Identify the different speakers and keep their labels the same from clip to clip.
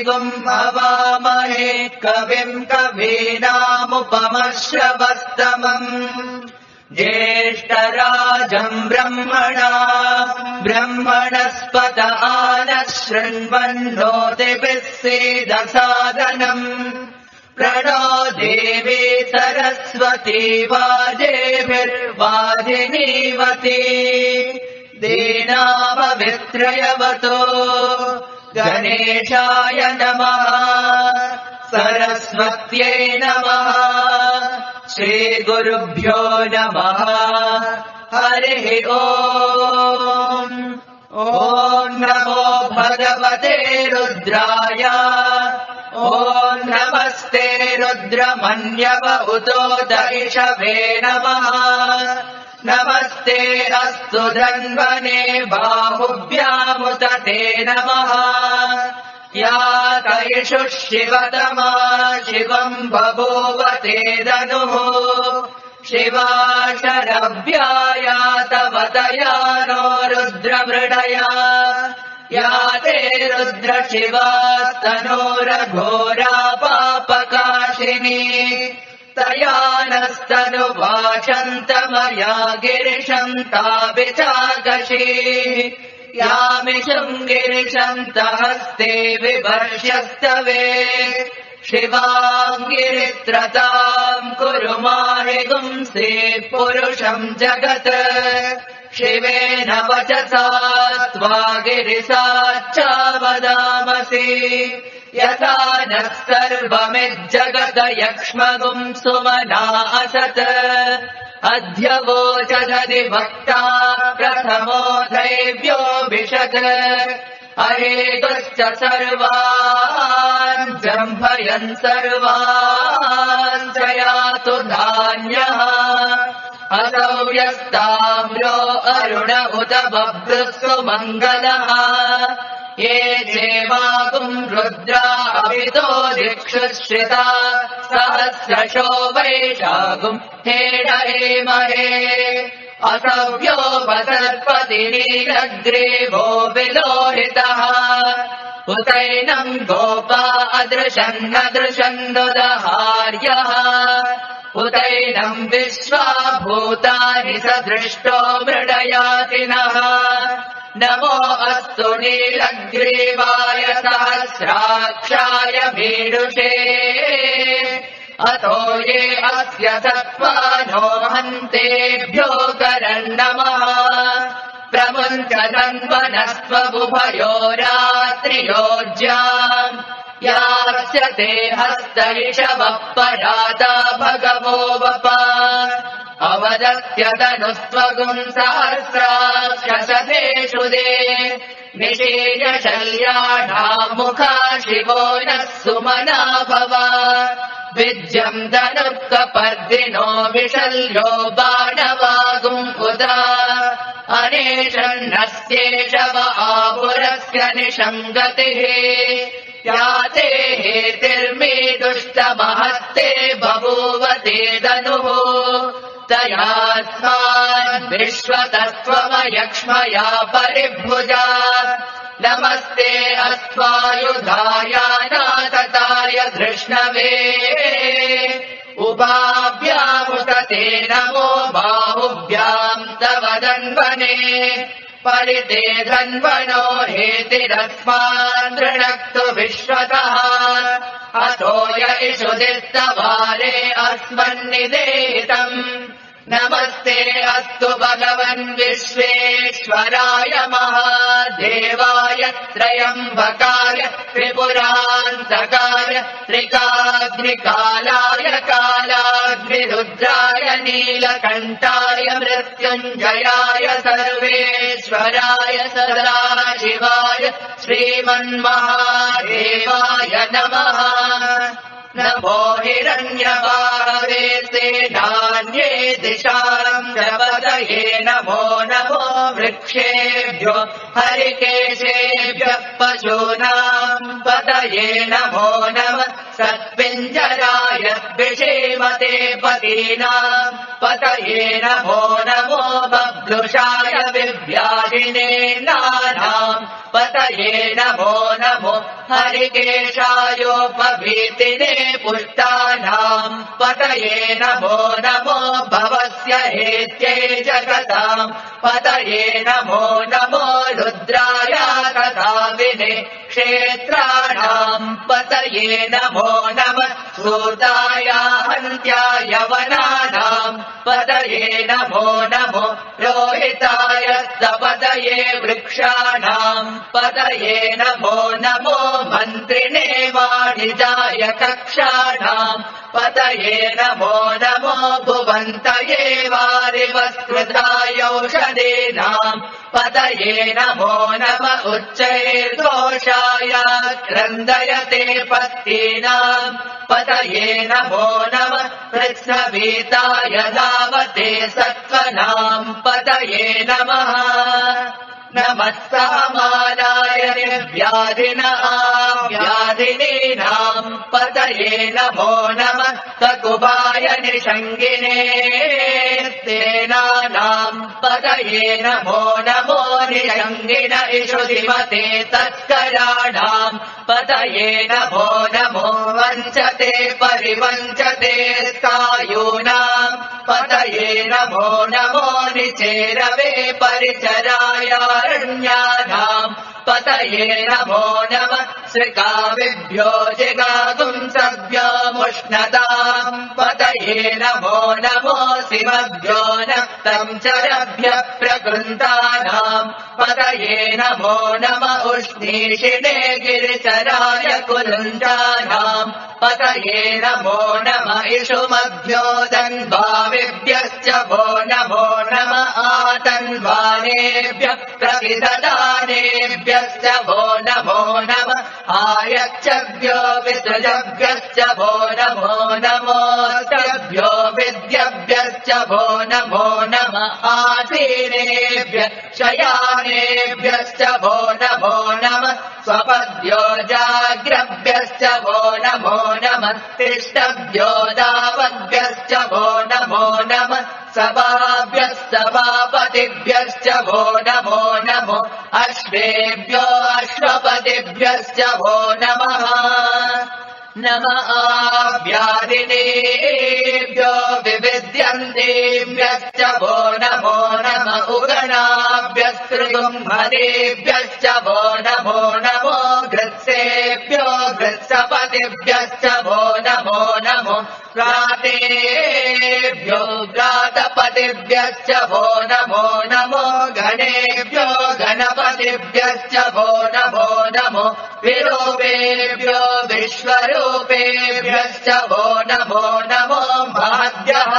Speaker 1: ऋगुम् हवामहे कविम् कवीनामुपमश्रवस्तमम् ज्येष्ठराजम् ब्रह्मणस्पत आनः शृण्वन्नोतिभिः सीदसादनम् प्रणो देवी सरस्वती वाजेभिर्वाजिनीवती दीनामवित्रयवतो गणेशाय नमः सरस्वत्यै नमः श्रीगुरुभ्यो नमः हरिः ओम् ॐ नमो भगवते रुद्राय ॐ नमस्ते रुद्रमन्यव उतोदयिषवे नमः नमस्ते अस्तु धन्वने बाहुभ्यामुत ते नमः या तैषु शिवतमा शिवम् बभूव ते दनुः शिवा शरव्याया तव दयानो रुद्रमृडया या ते रुद्र शिवास्तनोरघोरा पापकाशिनी तया नस्तनुवाचन्तमया गिरिशन्ताभिचाकशी यामिषम् गिरिशन्तहस्ते विवर्ष्यस्तवे शिवाङ्गिरित्रताम् कुरु माहिगुंसे पुरुषम् जगत् शिवेन वचसा त्वा गिरिसाच्चावदामसि यथा नः सर्वमिज्जगत यक्ष्मगुम् सुमना असत् अध्यवोचदधिवक्ता प्रथमो दैव्योऽभिषत् अहेतुश्च सर्वान् जम्भयन् सर्वान् च यातु धान्यः असौ यस्ताम्रो अरुण उत बभ्रुः मङ्गलः ये चेवागुम् रुद्रा अभितो दिक्षुश्रिता सहस्रशो वैशागुम् हेडहेमहे असव्योपसर्पति नीलग्रीवो विलोहितः उतैनम् गोपा अदृशन्नदृशन्दुदहार्यः उतैनम् विश्वा भूतानि सदृष्टो मृडयातिनः नमो अस्तु नीलग्रीवाय सहस्राक्षाय मीडुषे अतो ये अस्य सत्त्वानो हन्तेभ्यो करन्नमः प्रमुञ्चदन्वनस्त्वबुभयो रात्रियोज्याम् यास्य ते हस्तैषवः पराता भगवो वपा अवदत्यतनुस्त्वगुम् सहस्राक्षसतेषु दे निशीर्यशल्याढामुखा शिवो नः सुमना भव विज्यम् धनुक्कपर्दिनो विशल्यो बाणवागुम् उदा अनेशन्नस्येषव आपुरस्य निषङ्गतिः याते हेतिर्मे दुष्टमहस्ते बभूव ते धनुः तयास्मान् विश्वतत्त्वमयक्ष्मया परिभुजा नमस्ते अस्त्वायुधाय नातताय धृष्णवे उभाभ्यामुत ते नमो बाहुभ्याम् तव धन्वने परिते धन्वनो हेतिरस्मान् दृणक्तु विश्वतः अतो य इषुदिस्तवारे अस्मन्निदेहितम् नमस्ते अस्तु भगवन् विश्वेश्वराय महादेवाय त्रयम्बकाय त्रिपुरान्तकाय त्रिकाग्निकालाय कालाग्निरुद्राय नीलकण्ठाय मृत्युञ्जयाय सर्वेश्वराय सदाशिवाय श्रीमन्महादेवाय नमः नमो हिरण्यवाहवे सेनान्ये दिशाम् प्रपदये नमो नमो वृक्षेभ्यो हरिकेशेभ्यः पशूनाम् पतये नमो नमः सत्पिञ्जराय विषेमते पतीनाम् पतये नमो नमो बभ्रुषाय विव्याधिने नानाम् पतये नमो नमो हरिकेशायोपवीतिने पुष्टानाम् पतये नमो नमो भवस्य हेत्यै जगताम् पतये नमो नमो रुद्राय तथाविने क्षेत्राणाम् पतये नमो नमः सूताय हन्त्याय वनानाम् पतये नमो नमो रोहिताय सपतये वृक्षाणाम् पतये नमो नमो मन्त्रिणे वाणिजाय कक्षाणाम् पतये नमो नमो भुवन्तये वारिवस्कृतायौषधीनाम् पतये नमो नम उच्चैर्दोषाय क्रन्दयते पत्तीनाम् पतये नमो नमः कृत्स्नवीताय धावते सत्त्वनाम् पतये नमः नमः सामानाय निर्व्याधिनीनाम् पतये नमो नमः सकुबाय निषङ्गिने तेनानाम् पतये नमो नमो निषङ्गिन इषुधिमते तत्कराणाम् पतये नमो नमो वञ्चते परिवञ्चते स्थायूनाम् पतये नमो नमो निचेरवे परिचरायारण्यानाम् पतये नमो नमः श्रिकाविभ्यो जिगागुंसभ्योमुष्णताम् पतये नमो नमो शिवभ्यो नक्तम् चरभ्यः प्रकृन्तानाम् पतये नमो नम उष्णीषिणे गिरिचराय कुरुञ्जानाम् पतये नमो नम इषुमभ्यो दन्वाविभ्यश्च वो नमो नम आतन्वानेभ्यः प्रतिददानेभ्यश्च वो नमो नम आयच्छभ्यो विसृजभ्यश्च वो नमो नमोऽस्तभ्यो विद्यभ्यश्च वो नमो नम आसीनेभ्यः शयानेभ्यश्च वो नमो नम स्वपद्यो जाग्रभ्यश्च वो नमो नमः तिष्ठभ्यो दावद्भ्यश्च वो नमो नमः सभाभ्यः सभापतिभ्यश्च वो नमो नमो अश्वेभ्यो अश्वपतिभ्यश्च वो नमः नम आव्यादिनेभ्यो विविद्यन्तेभ्यश्च वो नमो नम उगणाभ्यस्तृगुम्भदेभ्यश्च वो नमो नमो घृत्सेभ्यो घृत्सपतिभ्यश्च वो नमो नमो घ्रातेभ्यो घ्रातपतिभ्यश्च वो नमो नमो गणेभ्यो गणपतिभ्यश्च वो नमो नमो विरूपेभ्यो विश्वरूपेभ्यश्च वो नमो नमो महद्भ्यः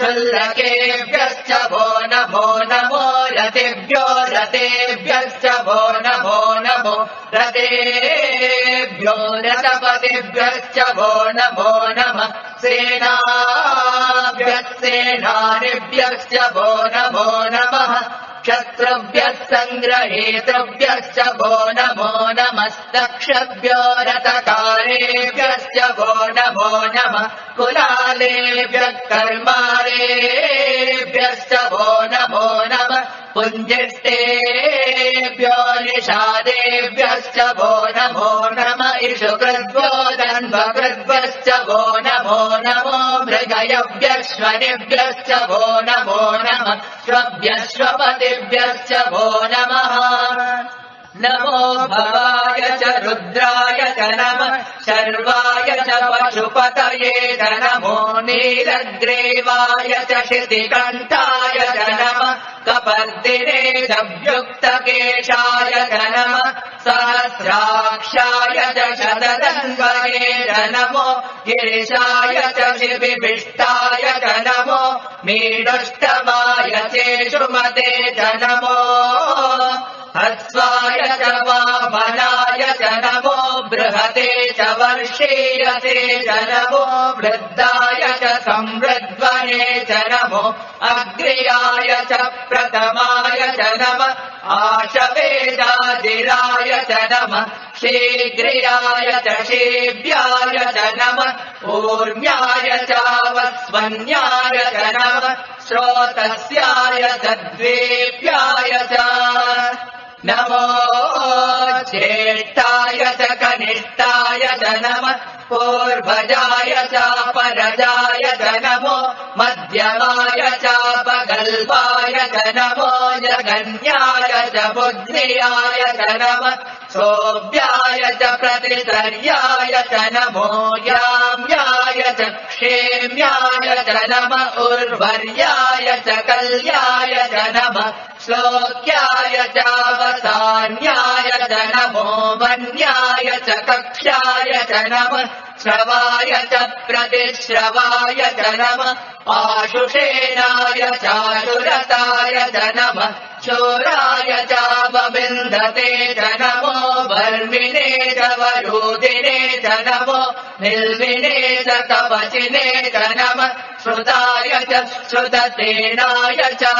Speaker 1: शुल्लकेभ्यश्च वो नमो नमो रतेभ्यो रतेभ्यश्च वो नमो नमो रतेभ्यो रथपतिभ्यश्च वो नमो नमः सेनाभ्यः सेनानिभ्यश्च वो नमो नमः क्षत्रुभ्यः सङ्ग्रहेतृभ्यश्च वो नमो नमस्तक्षभ्यो रथकारेभ्यश्च वो नमो नमः कुलालेभ्यः कर्मारेभ्यश्च वो नमो नमः पुञ्जिष्टेभ्यो निषादेभ्यश्च वो नमो नम इषुकृद्भ्यो दन्वकृद्भ्यश्च वो नमो नमो मृगयभ्यश्वनिभ्यश्च वो नमो नमः श्वभ्यश्वपतिभ्यश्च वो नमः नमो भवाय च रुद्राय च नमः शर्वाय च पशुपतये च नमो नीलग्रीवाय च शितिकण्ठाय च नमः कपर्दिने च व्युक्तकेशाय च नमः सहस्राक्षाय च शतदन्वये च नमो गिरिशाय च शिबिभिष्टाय च नमो मीडुष्टमाय चेषुमते च नमो हस्वाय च वामनाय च नमो बृहते च वर्षीयसे च नमो वृद्धाय च संवृद्वने च नमो अग्र्याय च प्रथमाय च नमः आशवेदादिराय च नमः शीघ्रियाय च शीभ्याय च नमः ऊर्म्याय च वस्वन्याय च नमः श्रोतस्याय च द्वेप्याय च नमो ज्येष्ठाय च कनिष्ठाय च नमः पूर्वजाय चापरजाय च नमो मध्यमाय चापगल्पाय च नमो जगन्याय च बुद्ध्याय च नमः सोऽव्याय च प्रतिसर्याय च नमो याम्याय च क्षेम्याय च नमः उर्वर्याय च कल्याय च नमः श्लोक्याय चावसान्याय च नमो वन्याय च कक्ष्याय च नमः श्रवाय च प्रतिश्रवाय च नमः आशुषेणाय चाशुरताय च नमः शूराय चावविन्दते च नमो वर्मिणे च वरूधिने च नमो निर्विणे च कवचिने च नमः श्रुताय च श्रुतसेनाय च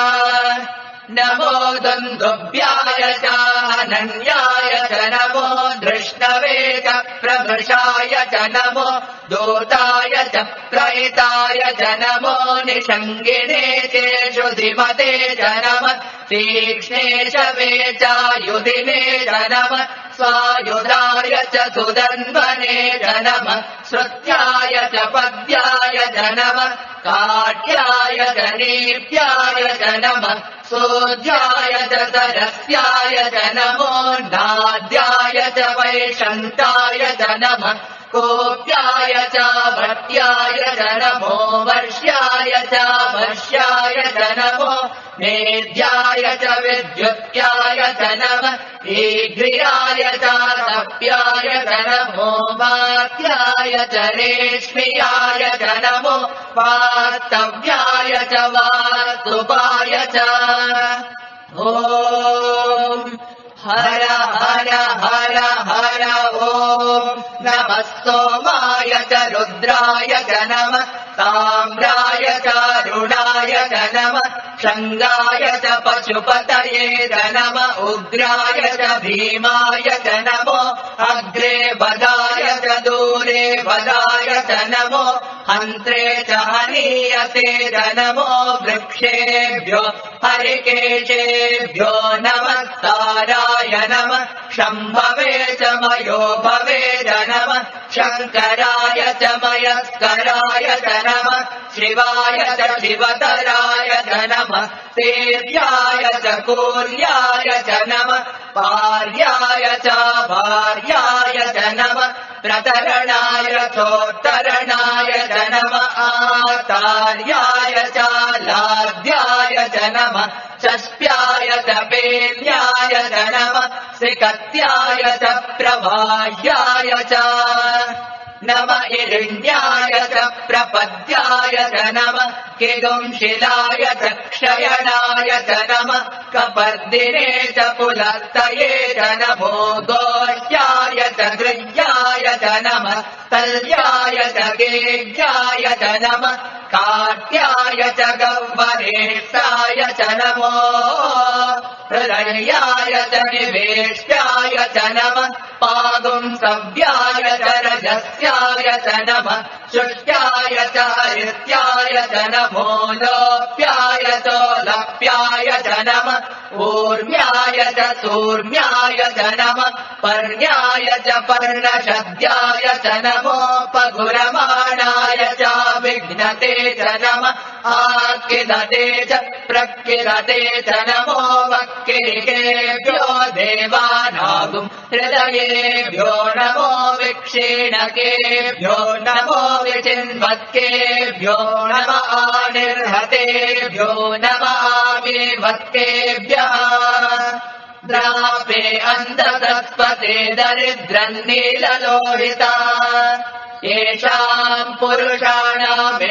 Speaker 1: नमो दुन्दुभ्याय चानन्याय च नमो धृष्णवे च प्रभृशाय च नमो दूताय च प्रहिताय च नमो निषङ्गिने चेषु धीमते च नमः तीक्ष्णे शवे चायुधिने च नमः स्वायुधाय च सुदन्वने च नमः श्रुत्याय च पद्याय च नमः काट्याय च नीप्याय च नमः सोऽध्याय च सरस्याय च नमो नाद्याय च वैशन्ताय च नमः कोप्याय च भट्याय च नमो वर्ष्याय च वर्ष्याय च नमो मेध्याय च विद्युत्याय च नमः ईघ्रियाय च तप्याय च नमो वात्याय च रेश्मियाय च नमो वास्तव्याय च वास्तुपाय च ॐ हर हर हर हर ॐ नमः सोमाय च रुद्राय च नमः ताम्राय च रुणाय च नमः शङ्गाय च पशुपतये च नमः उग्राय च भीमाय च नमो अग्रे वदाय च दूरे वदाय च नमो हन्त्रे च हनीयते च नमो वृक्षेभ्यो हरिकेशेभ्यो नमस्काराय नमः शम्भवे च मयो भवे च नमः शङ्कराय च मयस्कराय च नमः शिवाय च शिवतराय च नमः सेव्याय च कूर्याय च नमः पार्याय च भार्याय च नमः प्रतरणाय चोत्तरणाय च नमः आचार्याय च लाध्याय च नमः चष्ट्याय च पेन्याय च नमः श्रीकत्याय च प्रवाह्याय च नमः इरिण्याय च प्रपद्याय च नमः किगुंशिलाय च क्षयणाय च नमः कपर्दिने च पुलस्तये च नमो गोह्याय च गृह्याय च नमः तल्याय च गेह्याय च नमः काट्याय च गह्वरेष्ठाय च नमो हृदयाय च निवेष्ट्याय च नमः पागुंसव्याय च रजस्याय च नमः शुष्ट्याय च हरित्याय च नमो लोप्याय चोलप्याय च नमः ऊर्म्याय च सूर्म्याय च नमः पर्ण्याय च पर्णशद्याय च नमो पगुरमाणाय च विघ्नते च नमः आकिदते च प्रकिदते च नमो वक्किरिकेभ्यो देवानागुं हृदयेभ्यो नमो विक्षीणकेभ्यो नमो विचिन्वत्केभ्यो नमः आनिर्हतेभ्यो नमः आविर्वत्केभ्यः द्रापे अन्धसत्पते दरिद्रन्नीललोहिता येषाम् पुरुषाणामेषाम्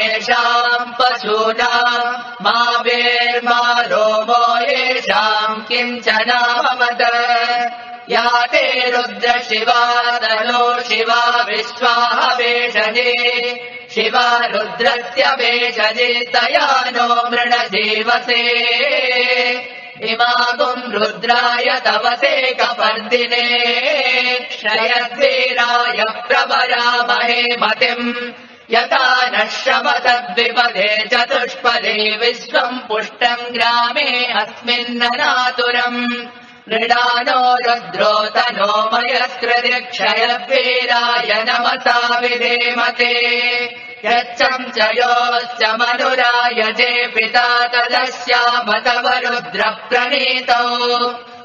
Speaker 1: पशूनाम् मा वेर्मा रोमो येषाम् किञ्चनाममत या ते रुद्र शिवा तनो शिवा विश्वाः वेषजे शिवा रुद्रस्य वेषजे तया नो मृणजीवसे इमागुम् रुद्राय तवसे कपर्दिने क्षयद्वीराय प्रवरामहे मतिम् यथा नः श्रमतद्विपदे चतुष्पदे विश्वम् पुष्टम् ग्रामे अस्मिन्ननातुरम् मृडानो रुद्रो तनो मयस्कृतिक्षयवीराय नमसा विधेमते यच्चं च योश्च मनुराय जे पिता तदस्याम तव रुद्रप्रणीतौ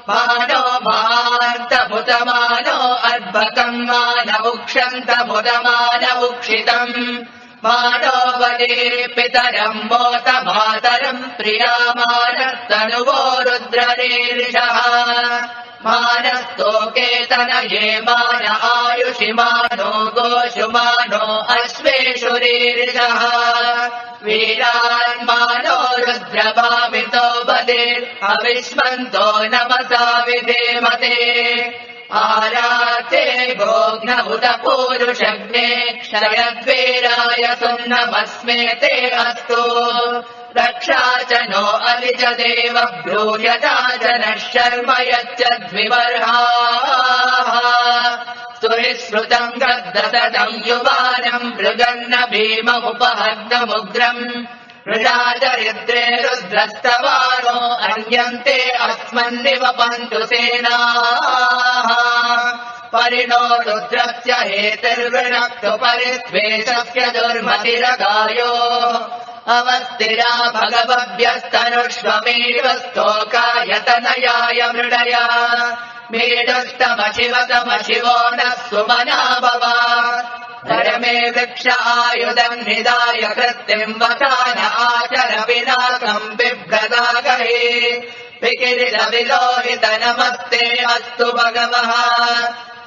Speaker 1: मानो मान्तमुतमानो अर्भकम् मानमुक्षन्तमुदमानमुक्षितम् मानो वदे पितरम् मोत मातरम् प्रियामानस्तनुवो रुद्रनीर्षः मानस्तोकेतनये मान आयुषि मानो गोषु मानो अश्वेषु रीर्षः वीरान् मानो रुद्रभामितो वदे अविष्मन्तो नमसा विधेमते आराते गोघ्न उत पूरुषग्ने क्षयद्वीराय सुन्नमस्मे ते अस्तु रक्षा च नो अलिज देव ब्रूयता च नः शर्म यच्चद्विवर्हाः सुविश्रुतम् गद्दतम् युवानम् मृगन्न भीममुपहर्तमुग्रम् मृडादरिद्रे रुद्रस्तवानो अन्यन्ते अस्मन्निवपन्तु सेनाः परिणो रुद्रस्य हेतिर्वृणक्तु परित्वेषस्य दुर्मतिरगायो अवस्थिरा भगवभ्यस्तनुष्वमेव स्तोकायतनयाय मृडया मेढस्तमशिवतमशिवो नः सुमना भव परमे वृक्ष आयुधम् निधाय कृत्तिम् वसान आचर विनाकम् बिभ्रदागहे विकिरितविलोहित नमस्ते अस्तु भगवः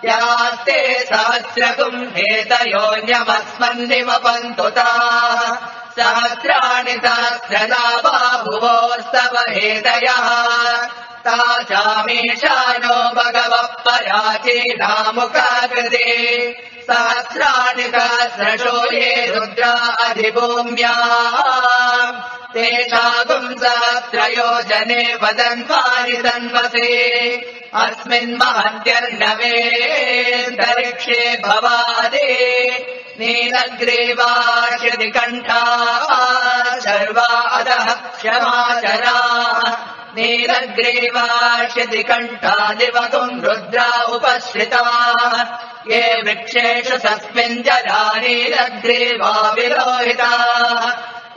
Speaker 1: यास्ते सहस्रगुम् हेतयोऽन्यमस्मन्निवपन्तु ताः सहस्राणि सहस्रदा बाहुवोस्तव हेतयः तासामीशानो भगवः पराचीनामुखाकृते सहस्राणि सहस्रशो ये रुद्रा अधिभूम्या तेषागुम् सहस्रयोजने वदन्वानि तन्वसे अस्मिन् महत्यर्णवेऽन्तरिक्षे भवादे नीलग्रीवाश्यदिकण्ठा सर्वा अधः क्षमाचरा नीलग्रीवाश्यदिकण्ठादिवगुम् रुद्रा उपश्रिता ये वृक्षेषु तस्मिन् जरा नीलग्रीवा विलोहिता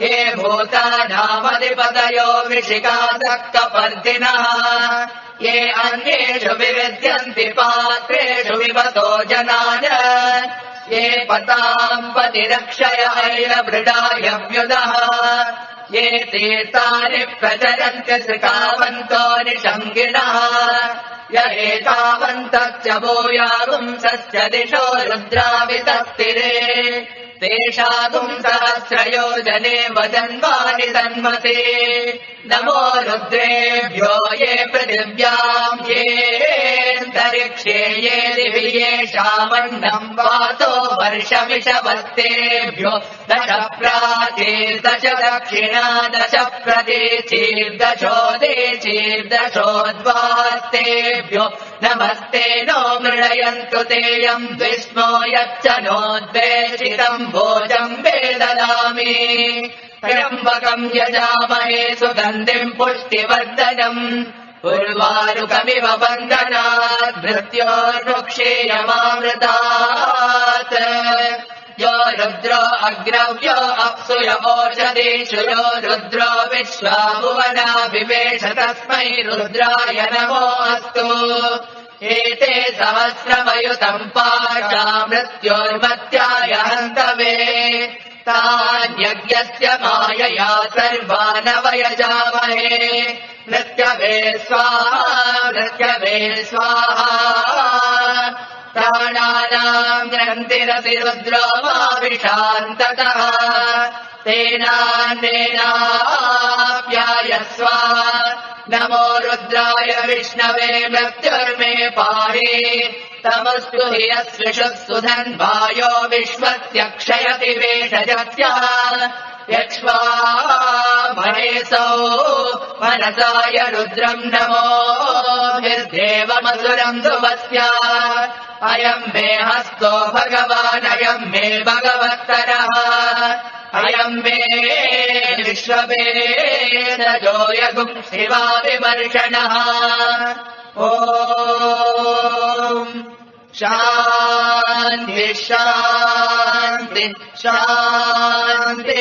Speaker 1: ये भूतानामधिपतयो वृषिकादक्कपर्दिनः ये अन्येषु विविद्यन्ति पात्रेषु विपतो जनान् ये पताम् पतिरक्षय ऐलभृडाय व्युदः ये तीर्थानि प्रचरन्ति श्रिकावन्तो निषङ्गिणः य एतावन्तश्च भूयागुंसश्च दिशो रुद्रावितस्तिरे तेषागुम् सहस्रयोजने वदन्वानि तन्मते नमो रुद्रेभ्यो ये पृथिव्याम् येऽन्तरिक्षे ये दिवि येषामन्नम् वातो वर्षमिषवस्तेभ्यो दश प्राचीर्दश दक्षिणा दश प्रतीचीर्दशोदेचीर्दशोद्वास्तेभ्यो नमस्ते नो मृडयन्तु तेयम् विष्णो यच्च नोद्वेषितम् भोजम् वेददामि त्र्यम्बकम् यजामहे सुगन्धिम् पुष्टिवर्धनम् उर्वारुकमिव बन्धनात् मृत्योर्मुक्षीयमामृतात् यो रुद्रो अग्रव्यो अप्सुय ओषधीषु यो रुद्रो विश्वा भुवना विवेश तस्मै रुद्राय नमो अस्तु एते सहस्रमयुतम् पाशा मृत्योर्मत्याय हन्तवे तान्यज्ञस्य मायया सर्वानवयजामहे मृत्यवे स्वाहा प्राणानाम् ग्रन्थिरसि रुद्रो माविशान्ततः तेनान्नेनाप्यायस्व नमो रुद्राय विष्णवे मृत्युर्मे पाहि तमस्तु हि यस्विषुः सुधन्वायो विश्वत्यक्षयति वेषजस्य यक्ष्वा महेशौ मनसाय रुद्रम् नमोभिर्देवमसुरम् ध्रुवस्य अयम् मे हस्तो भगवान् अयम् मे भगवत्तरः अयम् मे विश्ववेदजो यगुम् शिवा विमर्शनः ॐ शान्ति शान्ति शान्तिः।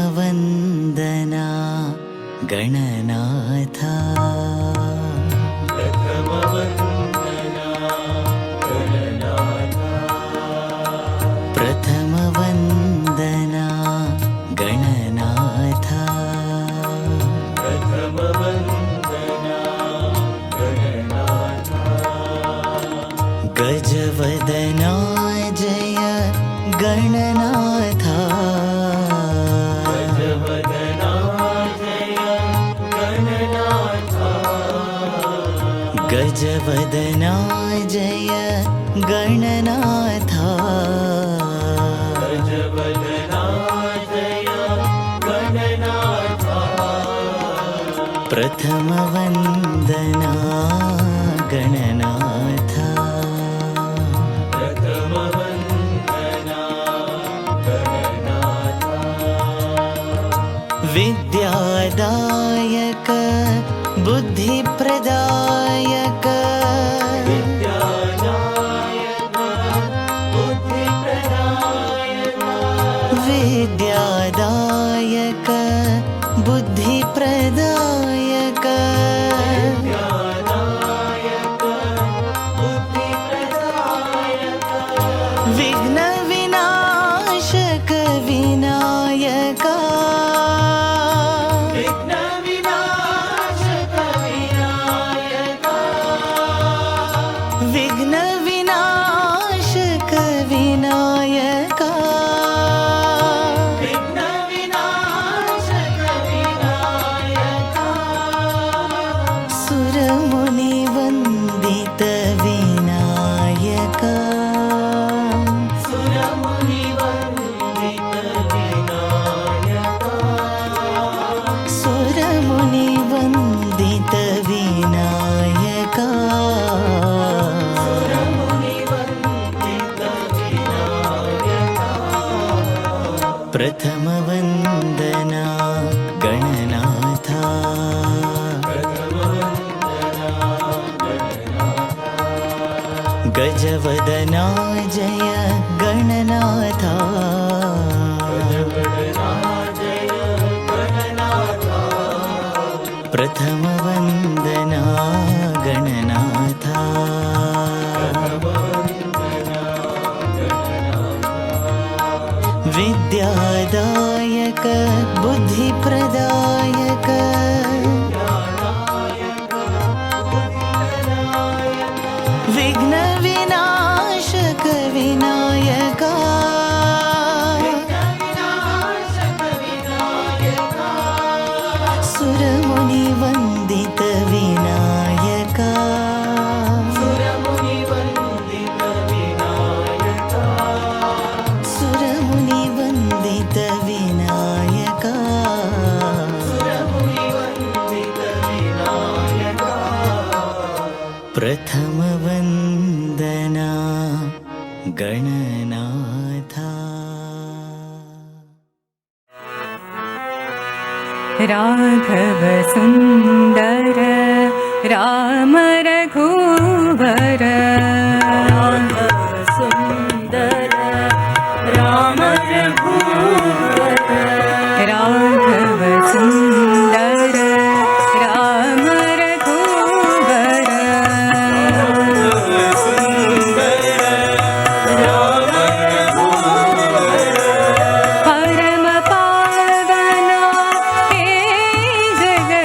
Speaker 2: प्रथमवन्दना गणनाथ प्रथमवन्दना गणनाथ गजवदना जय गणनाथ गजवदना जय गणनाथ प्रथमवन्दना गणनाथ विद्यादायक बुद्धिप्रदायक विद्यादायक बुद्धिप्रदायक विघ्न विनाशक विनायक विघ्न विनाशक विनायक सुरमुनि वन्दित विनायक सुरमुनि वन्दित विनायक प्रथमवन्दना गणनाथ गजवदना जय गणनाथ प्रथमवन्दना गणनाथ विद्यादायक बुद्धिप्रदायक विघ्न विनाशक विनायक सुरमुनि वन्दित विनायक सुरमुनि वन्दित विनायक प्रथमवन्दना गणनाथ
Speaker 3: राघव सुन्दर राम रघुवर सुन्दर राम रघुवर राघव सुन्दर राम रघुवर परम पावना हे जगदीश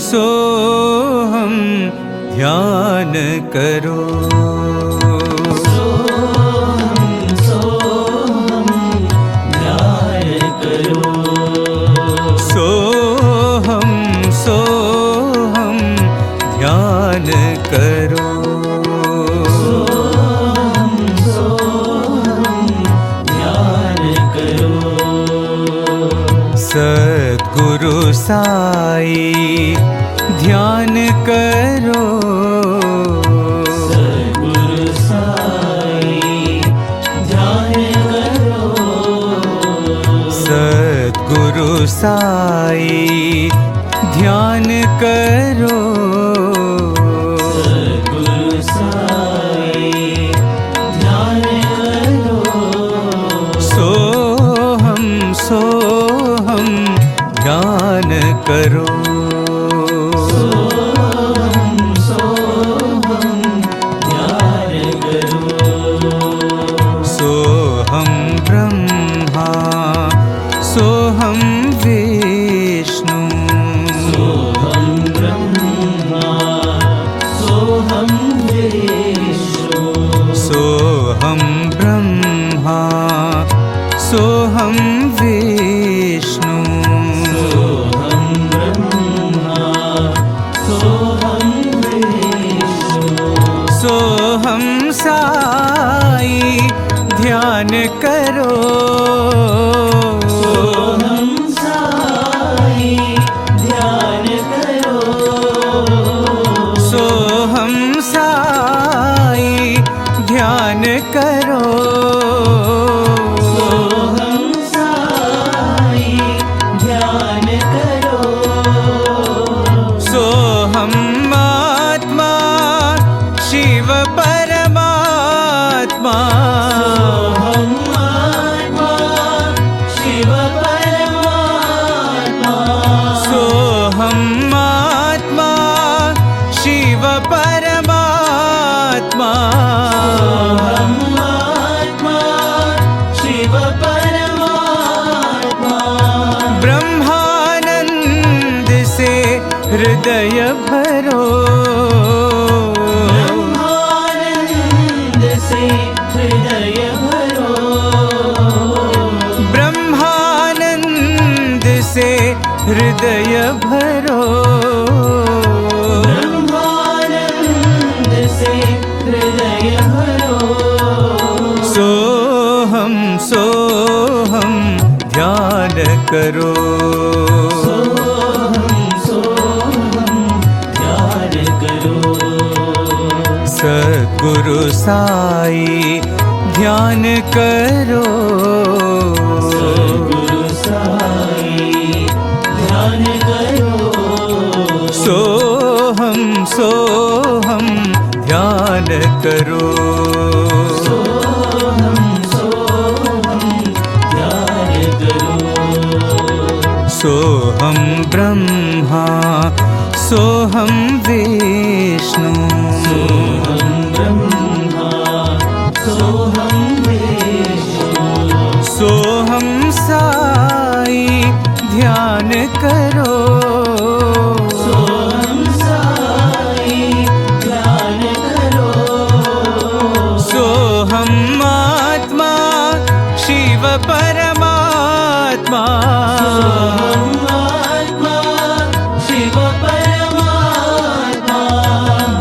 Speaker 4: सोहम ध्यान करो। सोहम सोहम ध्यान करो। सद्गुरु साई ध्यान करो। सद्गुरु साई ध्यान करो। सद्गुरु साई ध्यान करो। सद्गुरु साई ध्यान करो। सोहम सोहम ध्यान करो। सोहम सोहम ध्यान करो। सोहम ब्रह्मा सोहम विष्णु। सोहम ब्रह्मा सोहम विष्णु। सोहम ब्रह्मा सोहम विष्णु। सोहम ब्रह्मा सोहम विष्णु। सोहम साई ध्यान करो। सोहम साई ध्यान करो। सोहम साई ध्यान करो। हृदय भरो। ब्रह्मानंद से हृदय भरो। ब्रह्मानंद से हृदय भरो। ब्रह्मानंद से हृदय भरो। सोहम सोहम ध्यान करो। सद्गुरु साई ध्यान करो। सद्गुरु साई ध्यान करो। सोहम सोहम ध्यान करो। सोहम सोहम ध्यान करो। सोहम ब्रह्मा सोहम विष्णु। सोहम ब्रह्मा सोहम विष्णु। सोहम साई ध्यान करो। सोहम साई ध्यान करो। सोहम आत्मा शिव परमात्मा। सोहम आत्मा शिव परमात्मा।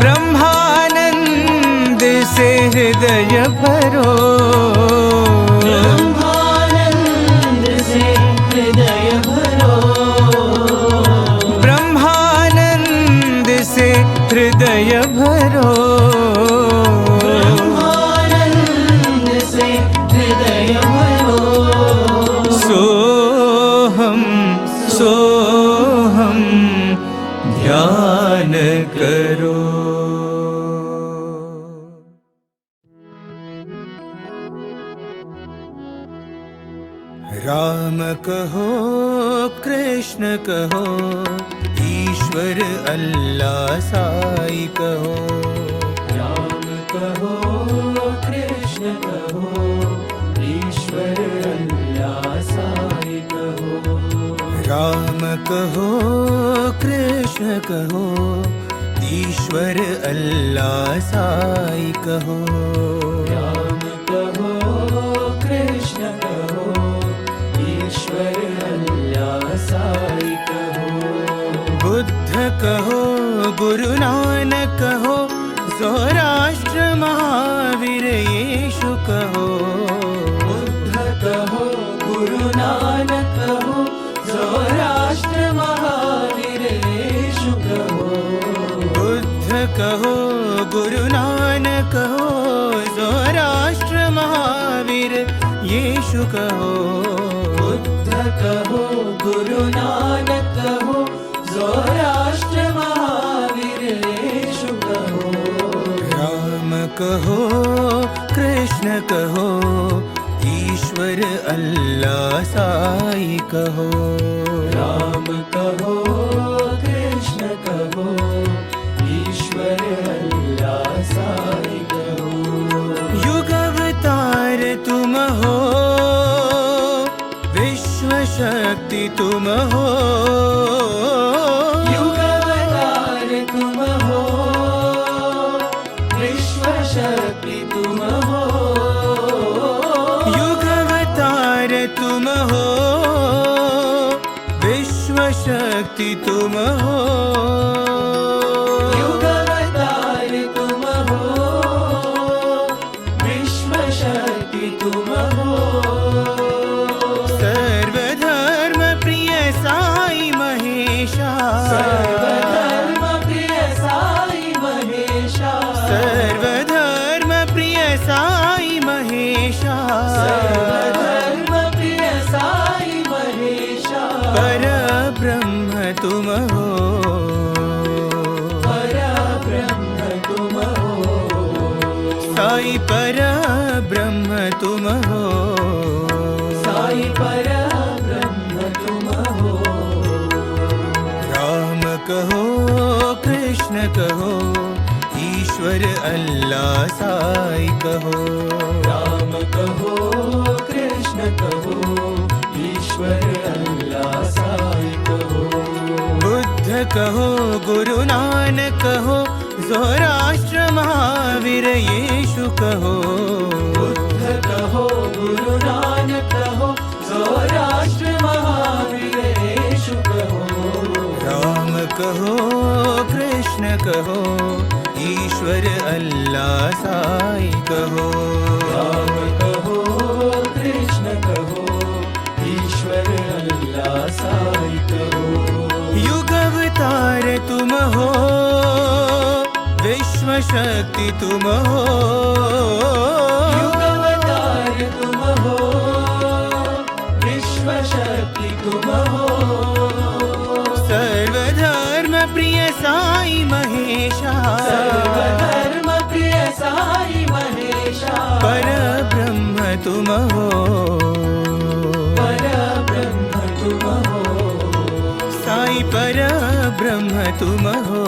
Speaker 4: ब्रह्मानंद से हृदय भरो। ब्रह्मानंद से हृदय भरो। ब्रह्मानंद से हृदय भरो। ब्रह्मानंद से हृदय भरो। सोहम सोहम ध्यान करो। राम कहो कृष्ण कहो ईश्वर अल्लाह साई कहो। राम कहो कृष्ण कहो ईश्वर अल्लाह साई कहो। राम कहो कृष्ण कहो ईश्वर अल्लाह साई कहो।
Speaker 5: राम कहो कृष्ण कहो ईश्वर अल्लाह साई कहो।
Speaker 4: बुद्ध कहो गुरु नानक कहो सौराष्ट्र महावीर यीशु कहो।
Speaker 5: बुद्ध कहो गुरु नानक कहो सौराष्ट्र महावीर यीशु कहो।
Speaker 4: बुद्ध कहो गुरु नानक कहो सौराष्ट्र महावीर यीशु कहो।
Speaker 5: बुद्ध कहो गुरु नानक कहो सौराष्ट्र महावीर यीशु कहो।
Speaker 4: राम कहो कृष्ण कहो ईश्वर अल्लाह साई कहो।
Speaker 5: राम कहो कृष्ण कहो ईश्वर अल्लाह साई कहो।
Speaker 4: युग अवतार तुम हो विश्व शक्ति तुम हो।
Speaker 5: युग अवतार तुम हो विश्व शक्ति तुम हो।
Speaker 4: युग अवतार तुम हो विश्व शक्ति तुम हो।
Speaker 5: युग अवतार तुम हो विश्व शक्ति तुम हो।
Speaker 4: सर्वधर्म प्रिय साई महेशा।
Speaker 5: सर्वधर्म प्रिय साई महेशा।
Speaker 4: सर्वधर्म प्रिय साई महेशा।
Speaker 5: सर्वधर्म प्रिय साई महेशा।
Speaker 4: पर ब्रह्म तुम हो।
Speaker 5: पर ब्रह्म तुम हो।
Speaker 4: साई पर ब्रह्म तुम हो।
Speaker 5: साई पर ब्रह्म तुम हो।
Speaker 4: राम कहो कृष्ण कहो ईश्वर अल्लाह साई कहो।
Speaker 5: राम कहो कृष्ण कहो ईश्वर अल्लाह साई कहो।
Speaker 4: बुद्ध कहो गुरु नानक कहो सौराष्ट्र महावीर यीशु कहो।
Speaker 5: बुद्ध कहो गुरु नानक कहो सौराष्ट्र महावीर यीशु कहो।
Speaker 4: राम कहो कृष्ण कहो ईश्वर अल्लाह साई कहो।
Speaker 5: राम कहो कृष्ण कहो ईश्वर अल्लाह साई कहो।
Speaker 4: युग अवतार तुम हो विश्व शक्ति तुम हो।
Speaker 5: युग अवतार तुम हो विश्व शक्ति तुम हो।
Speaker 4: सर्वधर्म प्रिय साई महेशा।
Speaker 5: सर्वधर्म प्रिय साई महेशा।
Speaker 4: पर ब्रह्म तुम हो।
Speaker 5: पर ब्रह्म तुम हो।
Speaker 4: साई पर ब्रह्म तुम हो।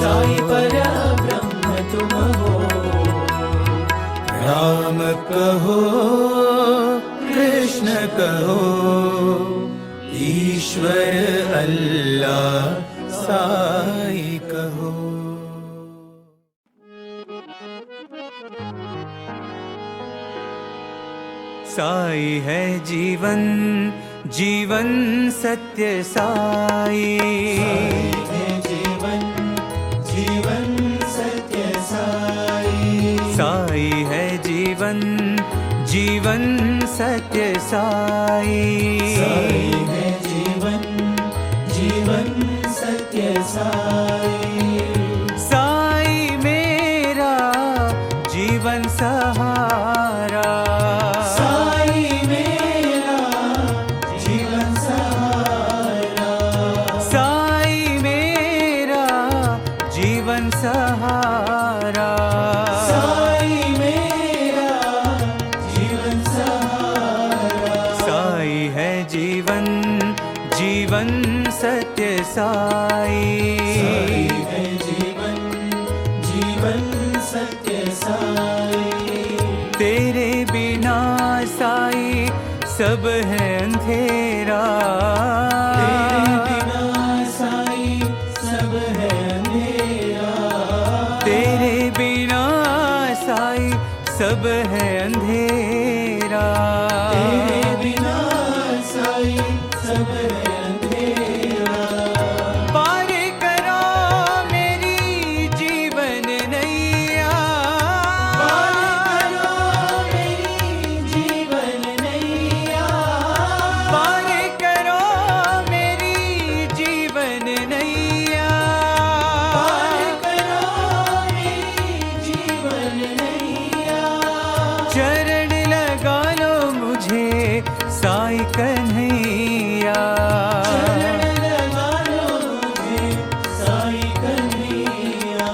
Speaker 5: साई पर ब्रह्म तुम हो।
Speaker 4: राम कहो कृष्ण कहो ईश्वर अल्लाह साई कहो। साई है जीवन जीवन सत्य साई।
Speaker 5: जीवन जीवन सत्य साई।
Speaker 4: साई है जीवन जीवन सत्य साई।
Speaker 5: साई है जीवन जीवन सत्य साई।
Speaker 4: साई मेरा जीवन सहारा।
Speaker 5: साई मेरा जीवन सहारा।
Speaker 4: साई मेरा जीवन सहारा।
Speaker 5: साई मेरा जीवन सहारा।
Speaker 4: साई है जीवन जीवन सत्य साई। सब है अंधेरा।
Speaker 5: तेरे बिना साई सब है अंधेरा।
Speaker 4: पार करो मेरी जीवन नैया।
Speaker 5: पार करो मेरी जीवन नैया।
Speaker 4: पार करो मेरी जीवन नैया।
Speaker 5: पार करो मेरी जीवन नैया।
Speaker 4: चरण लगा लो मुझे साई कन्हैया।
Speaker 5: चरण लगा लो मुझे साई कन्हैया।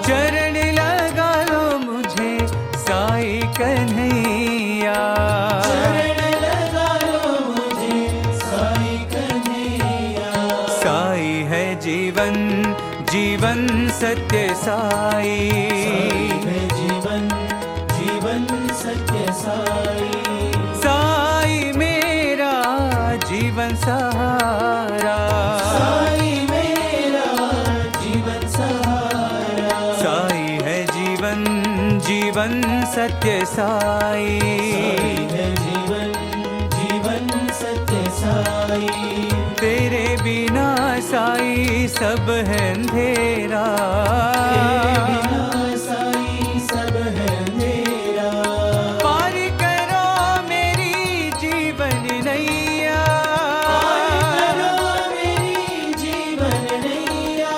Speaker 4: चरण लगा लो मुझे साई कन्हैया।
Speaker 5: चरण लगा लो मुझे साई कन्हैया।
Speaker 4: साई है जीवन जीवन सत्य साई।
Speaker 5: है जीवन जीवन सत्य साई।
Speaker 4: साई मेरा जीवन सहारा।
Speaker 5: साई मेरा जीवन सहारा।
Speaker 4: साई है जीवन जीवन सत्य साई।
Speaker 5: है जीवन जीवन सत्य साई।
Speaker 4: तेरे बिना साई सब है अंधेरा।
Speaker 5: तेरे बिना साई सब है अंधेरा।
Speaker 4: पार करो मेरी जीवन नैया।
Speaker 5: पार करो मेरी जीवन नैया।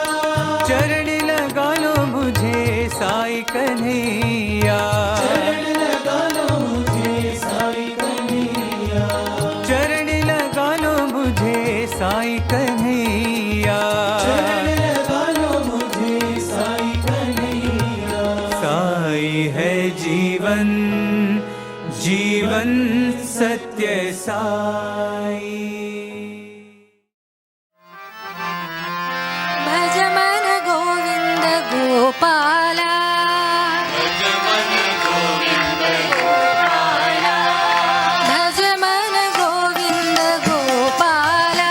Speaker 4: चरण लगा लो मुझे साई कन्हैया।
Speaker 5: चरण लगा लो मुझे साई कन्हैया।
Speaker 4: चरण लगा लो मुझे साई कन्हैया।
Speaker 5: चरण लगा लो मुझे साई कन्हैया।
Speaker 4: साई है जीवन जीवन सत्य साई।
Speaker 3: भज मन गोविंद गोपाला। भज मन गोविंद गोपाला। गोविंद गोपाला।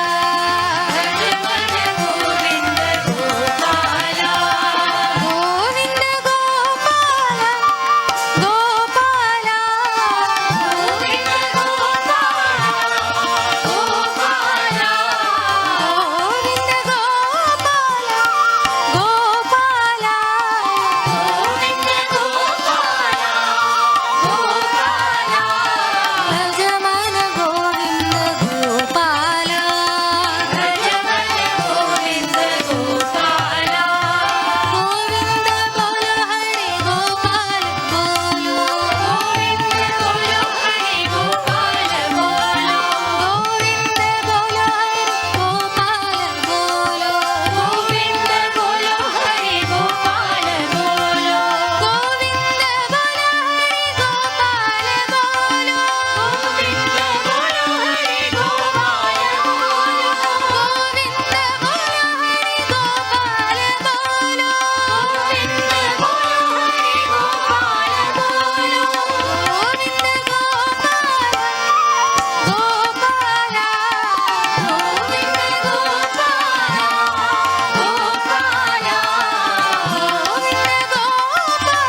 Speaker 3: गोविंद गोपाला। गोपाला। गोविंद गोपाला। गोपाला। गोविंद गोपाला। गोपाला। गोविंद गोपाला। गोपाला। भज मन गोविंद गोपाला। भज मन गोविंद गोपाला। गोविंद बोलो हरि गोपाल बोलो। गोविंद बोलो हरि गोपाल बोलो। गोविंद बोलो हरि गोपाल बोलो। गोविंद बोलो हरि गोपाल बोलो। गोविंद बोलो हरि गोपाल बोलो। गोविंद बोलो हरि गोपाल बोलो। गोविंद बोलो हरि गोपाल बोलो। गोविंद बोलो हरि गोपाल बोलो। गोविंद गोपाला। गोपाला। गोविंद गोपाला। गोपाला। गोविंद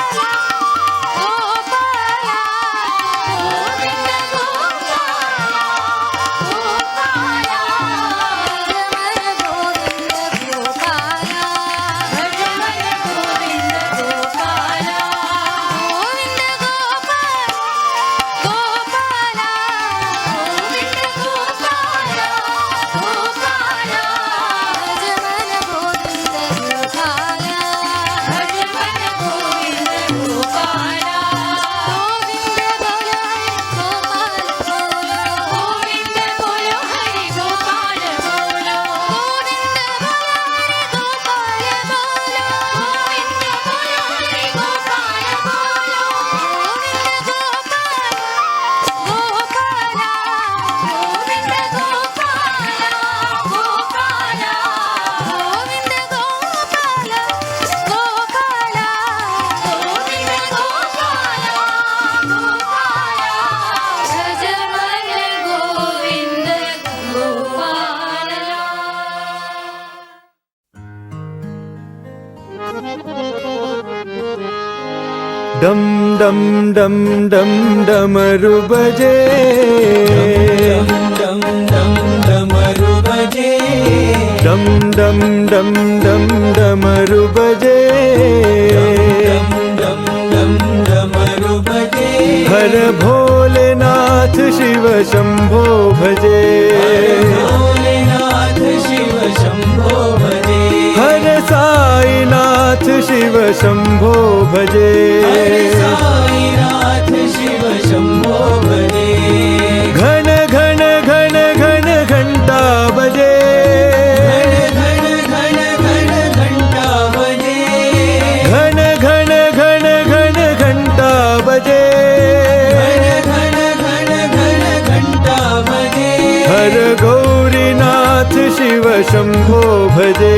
Speaker 3: गोपाला। गोपाला। गोविंद गोपाला। गोपाला। भज मन गोविंद गोपाला। भज मन गोविंद गोपाला। गोविंद गोपाला। गोपाला। गोविंद गोपाला। गोपाला। भज मन गोविंद गोपाला। भज मन गोविंद गोपाला। गोविंद बोलो हरि गोपाल बोलो। गोविंद बोलो हरि गोपाल बोलो। गोविंद बोलो हरि गोपाल बोलो। गोविंद बोलो हरि गोपाल बोलो। गोविंद गोपाला। गोपाला। गोविंद गोपाला। गोपाला। गोविंद गोपाला। गोपाला। गोविंद गोपाला। गोपाला। भज मन गोविंद गोपाला।
Speaker 4: डम डम डम डम डमरू बजे
Speaker 5: डम डम डमरू बजे
Speaker 4: डम डम डम डम डमरू बजे
Speaker 5: डम डमरू बजे
Speaker 4: हर भोलेनाथ शिव शंभो भजे
Speaker 5: भोलेनाथ शिव शंभो भजे
Speaker 4: हर साईनाथ शिव शंभो भजे
Speaker 5: साईनाथ शिव शंभो भजे
Speaker 4: घन घन घन घन घंटा बजे
Speaker 5: घन घन घन घंटा बजे
Speaker 4: घन घन घन घन घंटा बजे
Speaker 5: घन घन घन घंटा बजे
Speaker 4: हर गौरीनाथ शिव शंभो भजे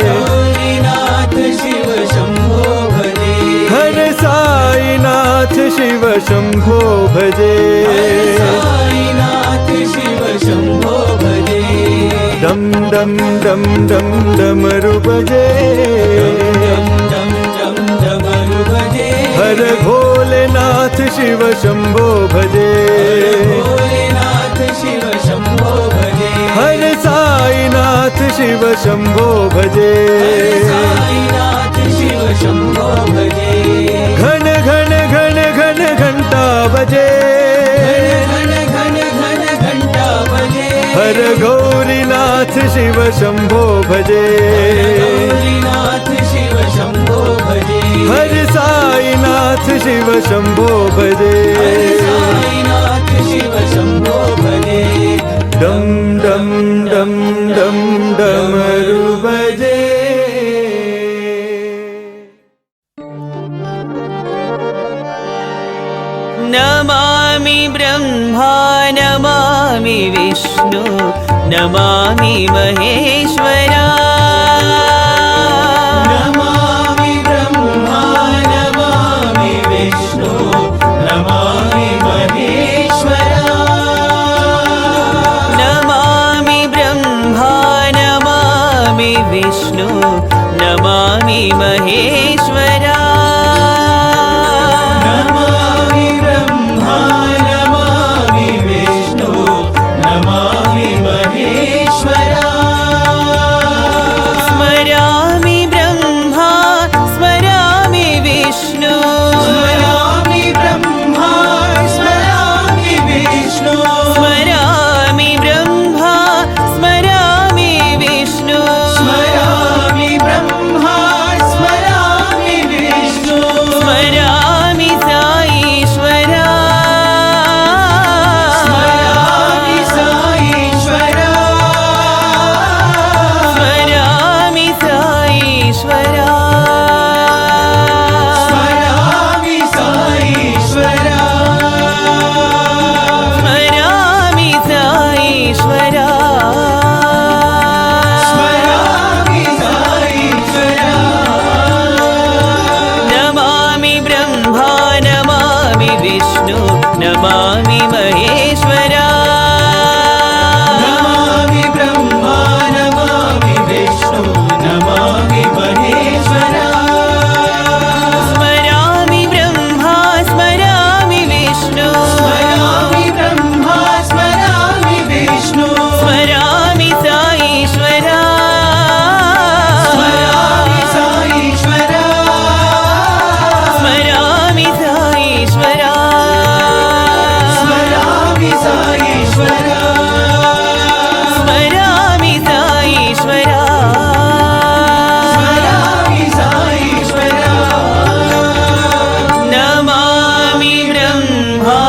Speaker 5: गौरीनाथ शिव शंभो भजे
Speaker 4: हर साईनाथ शिव शंभो भजे
Speaker 5: साईनाथ शिव शंभो भजे
Speaker 4: डम डम डम डम डमरू बजे
Speaker 5: डम डम डम डमरू बजे
Speaker 4: हर भोलेनाथ शिव शंभो भजे
Speaker 5: भोलेनाथ शिव शंभो भजे
Speaker 4: हर साईनाथ शिव शंभो भजे
Speaker 5: साईनाथ शिव शंभो भजे
Speaker 4: घन घन घन घन घंटा बजे
Speaker 5: घन घन घन घंटा बजे
Speaker 4: हर गौरीनाथ शिव शंभो भजे
Speaker 5: गौरीनाथ शिव शंभो भजे
Speaker 4: हर साईनाथ शिव शंभो भजे
Speaker 5: साईनाथ शिव शंभो भजे
Speaker 4: डम डम डम डम डमरू बजे
Speaker 2: नमामि ब्रह्मा नमामि विष्णु नमामि महेश्वरा
Speaker 5: नमामि ब्रह्मा नमामि विष्णु नमामि महेश्वरा
Speaker 2: नमामि ब्रह्मा नमामि विष्णु नमामि महेश्वरा
Speaker 5: नमामि ब्रह्मा नमामि विष्णु नमामि महेश्वरा
Speaker 2: स्मरामि ब्रह्मा स्मरामि विष्णु
Speaker 5: स्मरामि ब्रह्मा स्मरामि विष्णु
Speaker 2: स्मरामि ब्रह्मा स्मरामि विष्णु
Speaker 5: स्मरामि ब्रह्मा स्मरामि विष्णु
Speaker 2: स्मरामि साईश्वरा
Speaker 5: स्मरामि साईश्वरा
Speaker 2: स्मरामि साईश्वरा
Speaker 5: स्मरामि साईश्वरा
Speaker 2: स्मरामि साईश्वरा
Speaker 5: स्मरामि साईश्वरा
Speaker 2: नमामि ब्रह्मा नमामि विष्णु नमामि महेश्वरा
Speaker 5: नमामि ब्रह्मा नमामि विष्णु नमामि महेश्वरा
Speaker 2: स्मरामि ब्रह्मा स्मरामि विष्णु
Speaker 5: स्मरामि ब्रह्मा स्मरामि विष्णु
Speaker 2: स्मरामि साईश्वरा
Speaker 5: स्मरामि साईश्वरा
Speaker 2: स्मरामि साईश्वरा
Speaker 5: स्मरामि साईश्वरा
Speaker 2: स्मरामि साईश्वरा
Speaker 5: स्मरामि साईश्वरा
Speaker 2: नमामि ब्रह्मा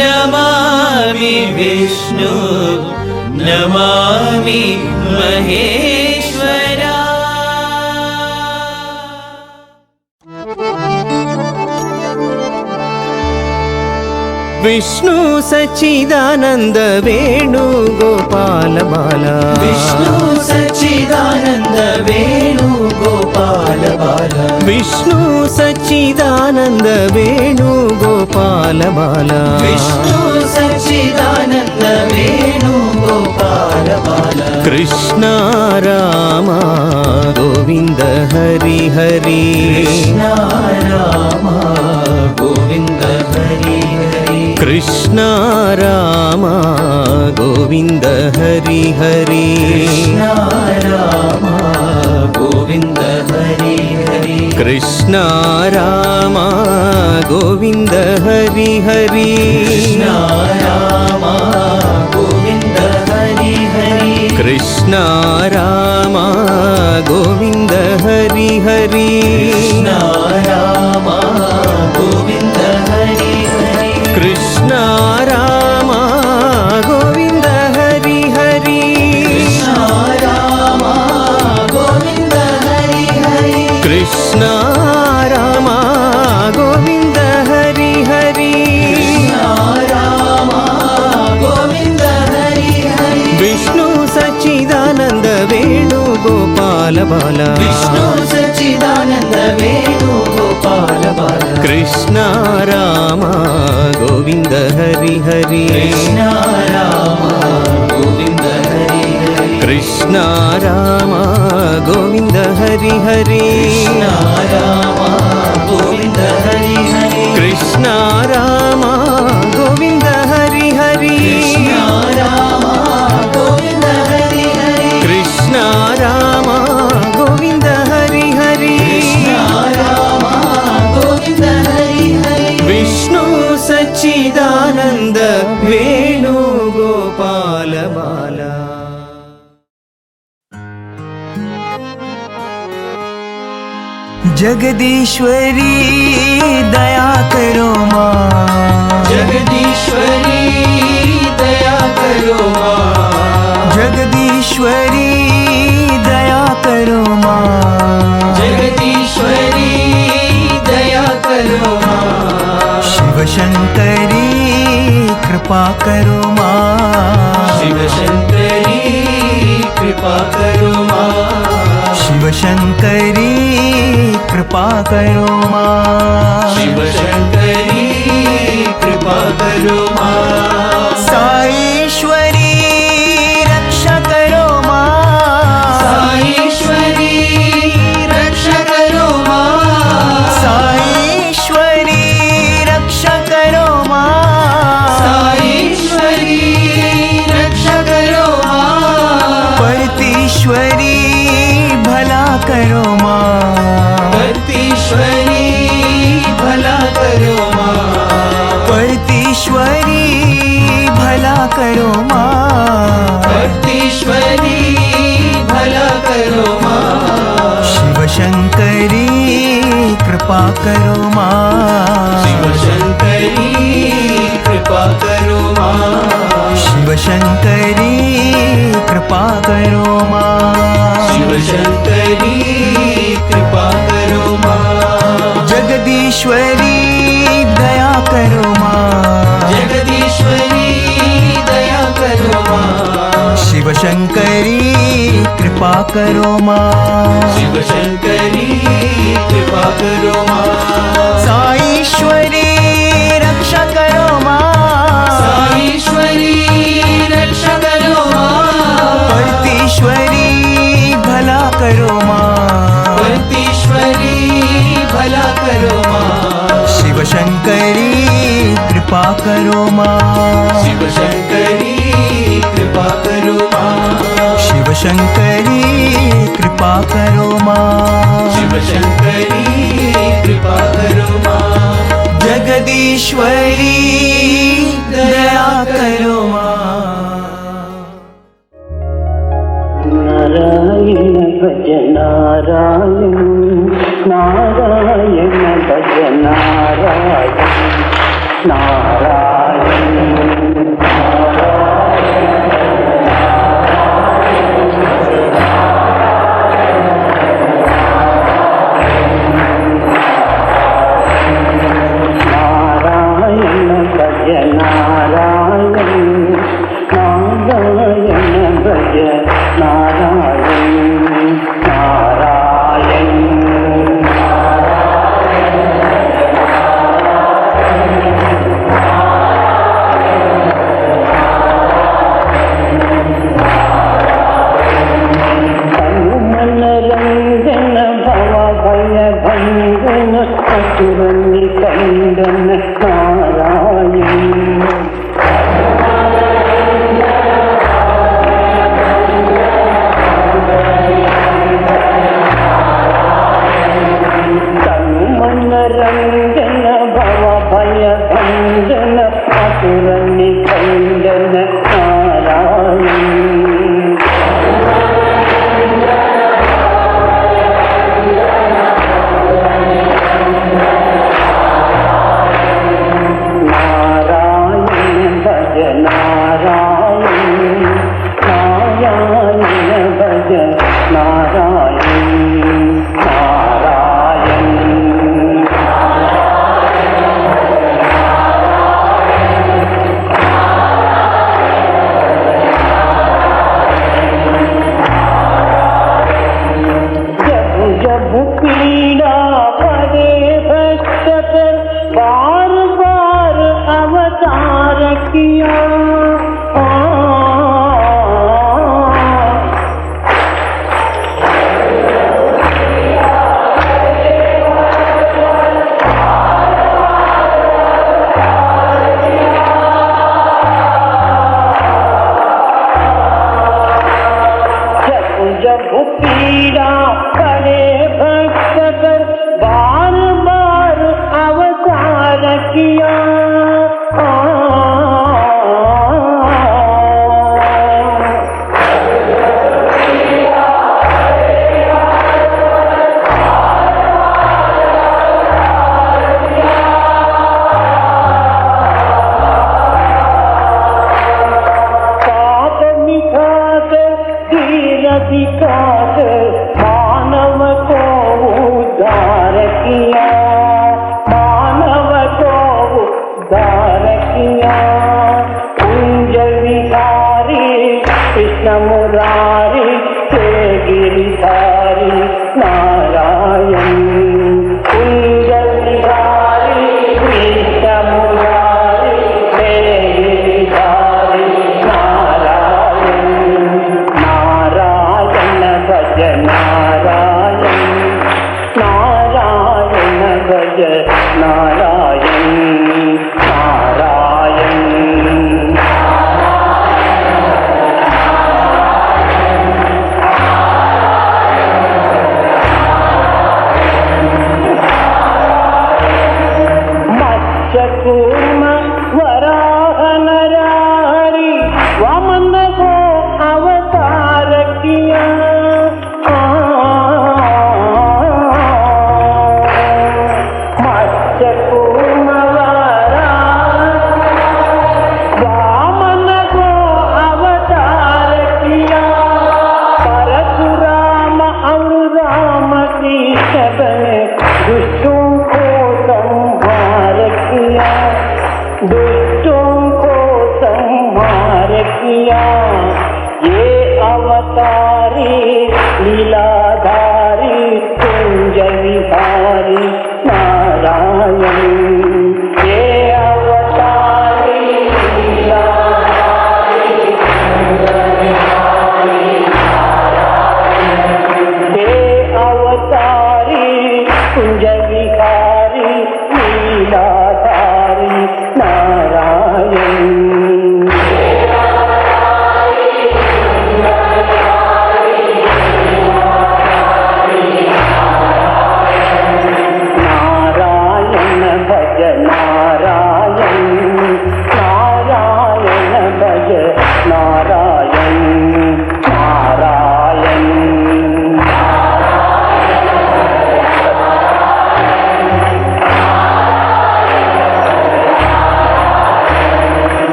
Speaker 2: नमामि विष्णु नमामि महेश्वरा विष्णु सच्चिदानंद वेणु गोपाल बाला
Speaker 5: विष्णु सच्चिदानंद वेणु गोपाल बाला
Speaker 2: विष्णु सच्चिदानंद वेणु गोपाल बाला
Speaker 5: विष्णु सच्चिदानंद वेणु गोपाल बाला
Speaker 2: कृष्ण रामा गोविंद हरि हरि
Speaker 5: कृष्ण रामा
Speaker 2: कृष्ण राम गोविन्द हरि हरि
Speaker 5: कृष्ण राम गोविन्द हरि हरि
Speaker 2: कृष्ण राम गोविन्द हरि हरि
Speaker 5: कृष्ण राम गोविन्द हरि हरि
Speaker 2: कृष्ण राम गोविन्द हरि हरि विष्णु सच्चिदानन्द वेणु गोपाल बाला
Speaker 5: विष्णु सच्चिदानन्द वेणु गोपाल बाला
Speaker 2: कृष्ण राम गोविन्द हरि हरि
Speaker 5: कृष्ण राम गोविन्द हरि हरि
Speaker 2: कृष्ण राम गोविन्द हरि हरि
Speaker 5: कृष्ण राम गोविन्द हरि हरि
Speaker 2: कृष्ण राम गोविन्द हरि हरि विष्णु सच्चिदानन्द वेणु गोपाल बाला
Speaker 5: जगदीश्वरी दया करो माँ जगदीश्वरी दया करो माँ जगदीश्वरी दया करो माँ जगदीश्वरी दया करो माँ शिव शंकरी कृपा करो माँ शिव शंकरी कृपा करो माँ शिव शंकरी कृपा करो माँ शिव शंकरी कृपा करो माँ साईश्वरी रक्षा करो माँ साईश्वरी रक्षा करो माँ साईश्वरी रक्षा करो माँ साईश्वरी रक्षा करो माँ परतीश्वरी भला करो माँ परतीश्वरी भला करो माँ परतीश्वरी भला करो माँ परतीश्वरी भला करो माँ शिव शंकरी कृपा करो माँ शिव शंकरी कृपा करो माँ शिव शंकरी कृपा करो माँ शिव शंकरी कृपा करो माँ जगदीश्वरी दया करो माँ जगदीश्वरी दया करो माँ शिव शंकरी कृपा करो माँ शिव शंकरी कृपा करो माँ साईश्वरी रक्षा करो माँ साईश्वरी रक्षा करो माँ परतीश्वरी भला करो माँ परतीश्वरी भला करो माँ शिव शंकरी कृपा करो माँ शिव शंकरी कृपा करो माँ शिव शंकरी कृपा करो माँ शिव शंकरी कृपा करो माँ जगदीश्वरी दया करो माँ
Speaker 6: नारायण भज नारायण नारायण भज नारायण नारायण नारायण भज नारायण नारायण भज नारायण नारायण मनरंजन भव भय भंजन असुर निकंदन नारायण किया विकास मानव को उद्धार किया, मानव को उद्धार किया। कुंज विहारी कृष्ण मुरारी के गिरिधारी नारायण। कुंज विहारी कृष्ण मुरारी के गिरिधारी नारायण। भज नारायण, नारायण भज नारायण, नारायण। मत्स्य कूर्म वराह नरहरि वामन को अवतार किया। वामन को अवतार किया। परशुराम और राम कृष्ण बने दुष्टों को संहार किया, दुष्टों को संहार किया। ये अवतारी लीलाधारी कुंज विहारी नारायण। ये अवतारी लीलाधारी कुंज विहारी नारायण। ये अवतारी कुंज विहारी लीलाधारी नारायण।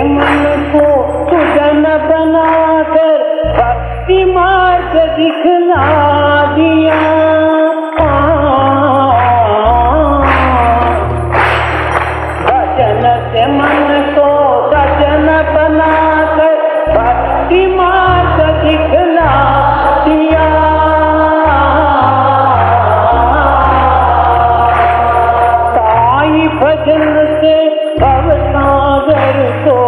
Speaker 6: मन को सुजन बनाकर भक्ति मार्ग दिखला दिया। भजन से मन को सजन बनाकर भक्ति मार्ग दिखला दिया। साई भजन से भवसागर को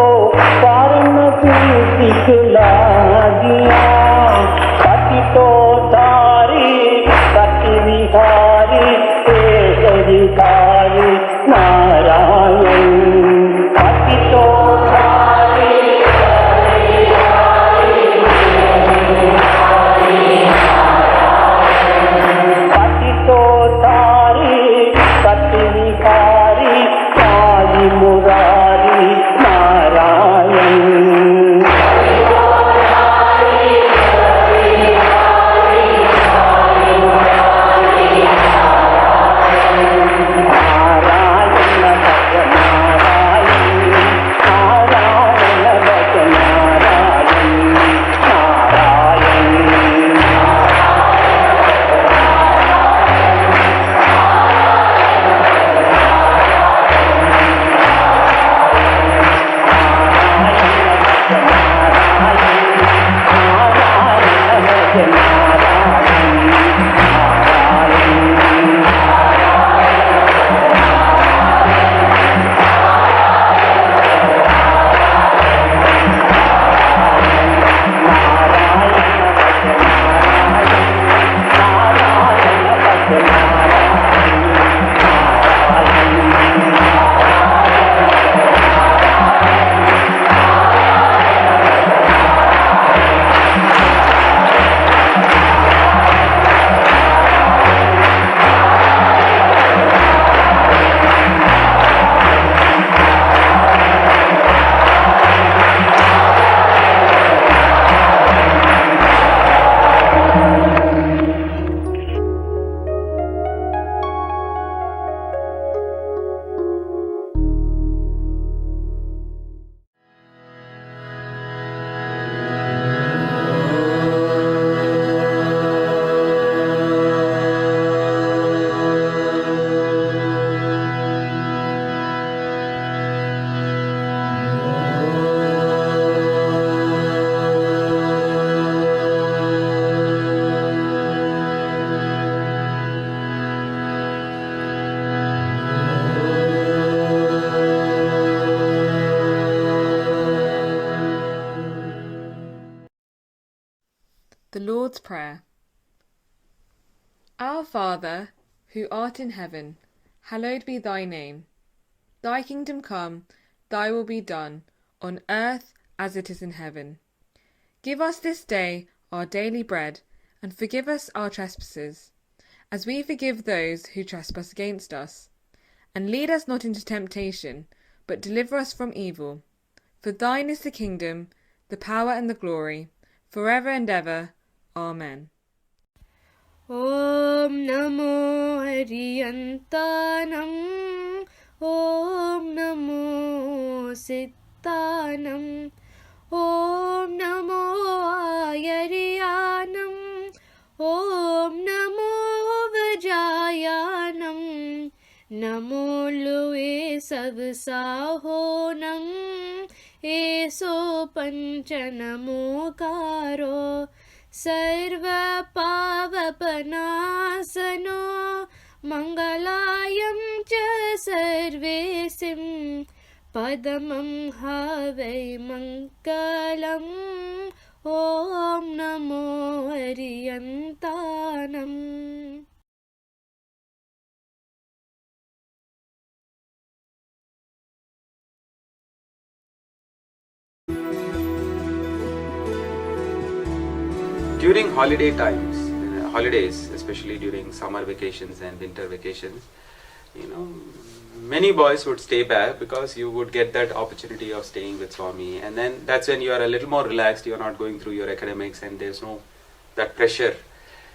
Speaker 6: पार नदी दिखला दिया। पति तो तारी
Speaker 7: Lord's Prayer. Our Father, who art in heaven, hallowed be thy name. Thy kingdom come, thy will be done, on earth as it is in heaven. Give us this day our daily bread, and forgive us our trespasses, as we forgive those who trespass against us. And lead us not into temptation, but deliver us from evil. For thine is the kingdom, the power and the glory, forever and ever. Amen.
Speaker 3: ॐ नमो हरियन्तानं ॐ नमो सित्तानं ॐ नमो आयर्यानं ॐ नमो वजायानं नमो लुए सबसाहोनं एसो पञ्चनमोकारो सर्वपावपनासनो मङ्गलायं च सर्वेसिं पदमं हवै मङ्गलम् ॐ नमो हरियन्तानम्
Speaker 8: During holiday times, holidays, especially during summer vacations and winter vacations, many boys would stay back because you would get that opportunity of staying with Swami, and then that's when you are a little more relaxed. You are not going through your academics, and there's no that pressure.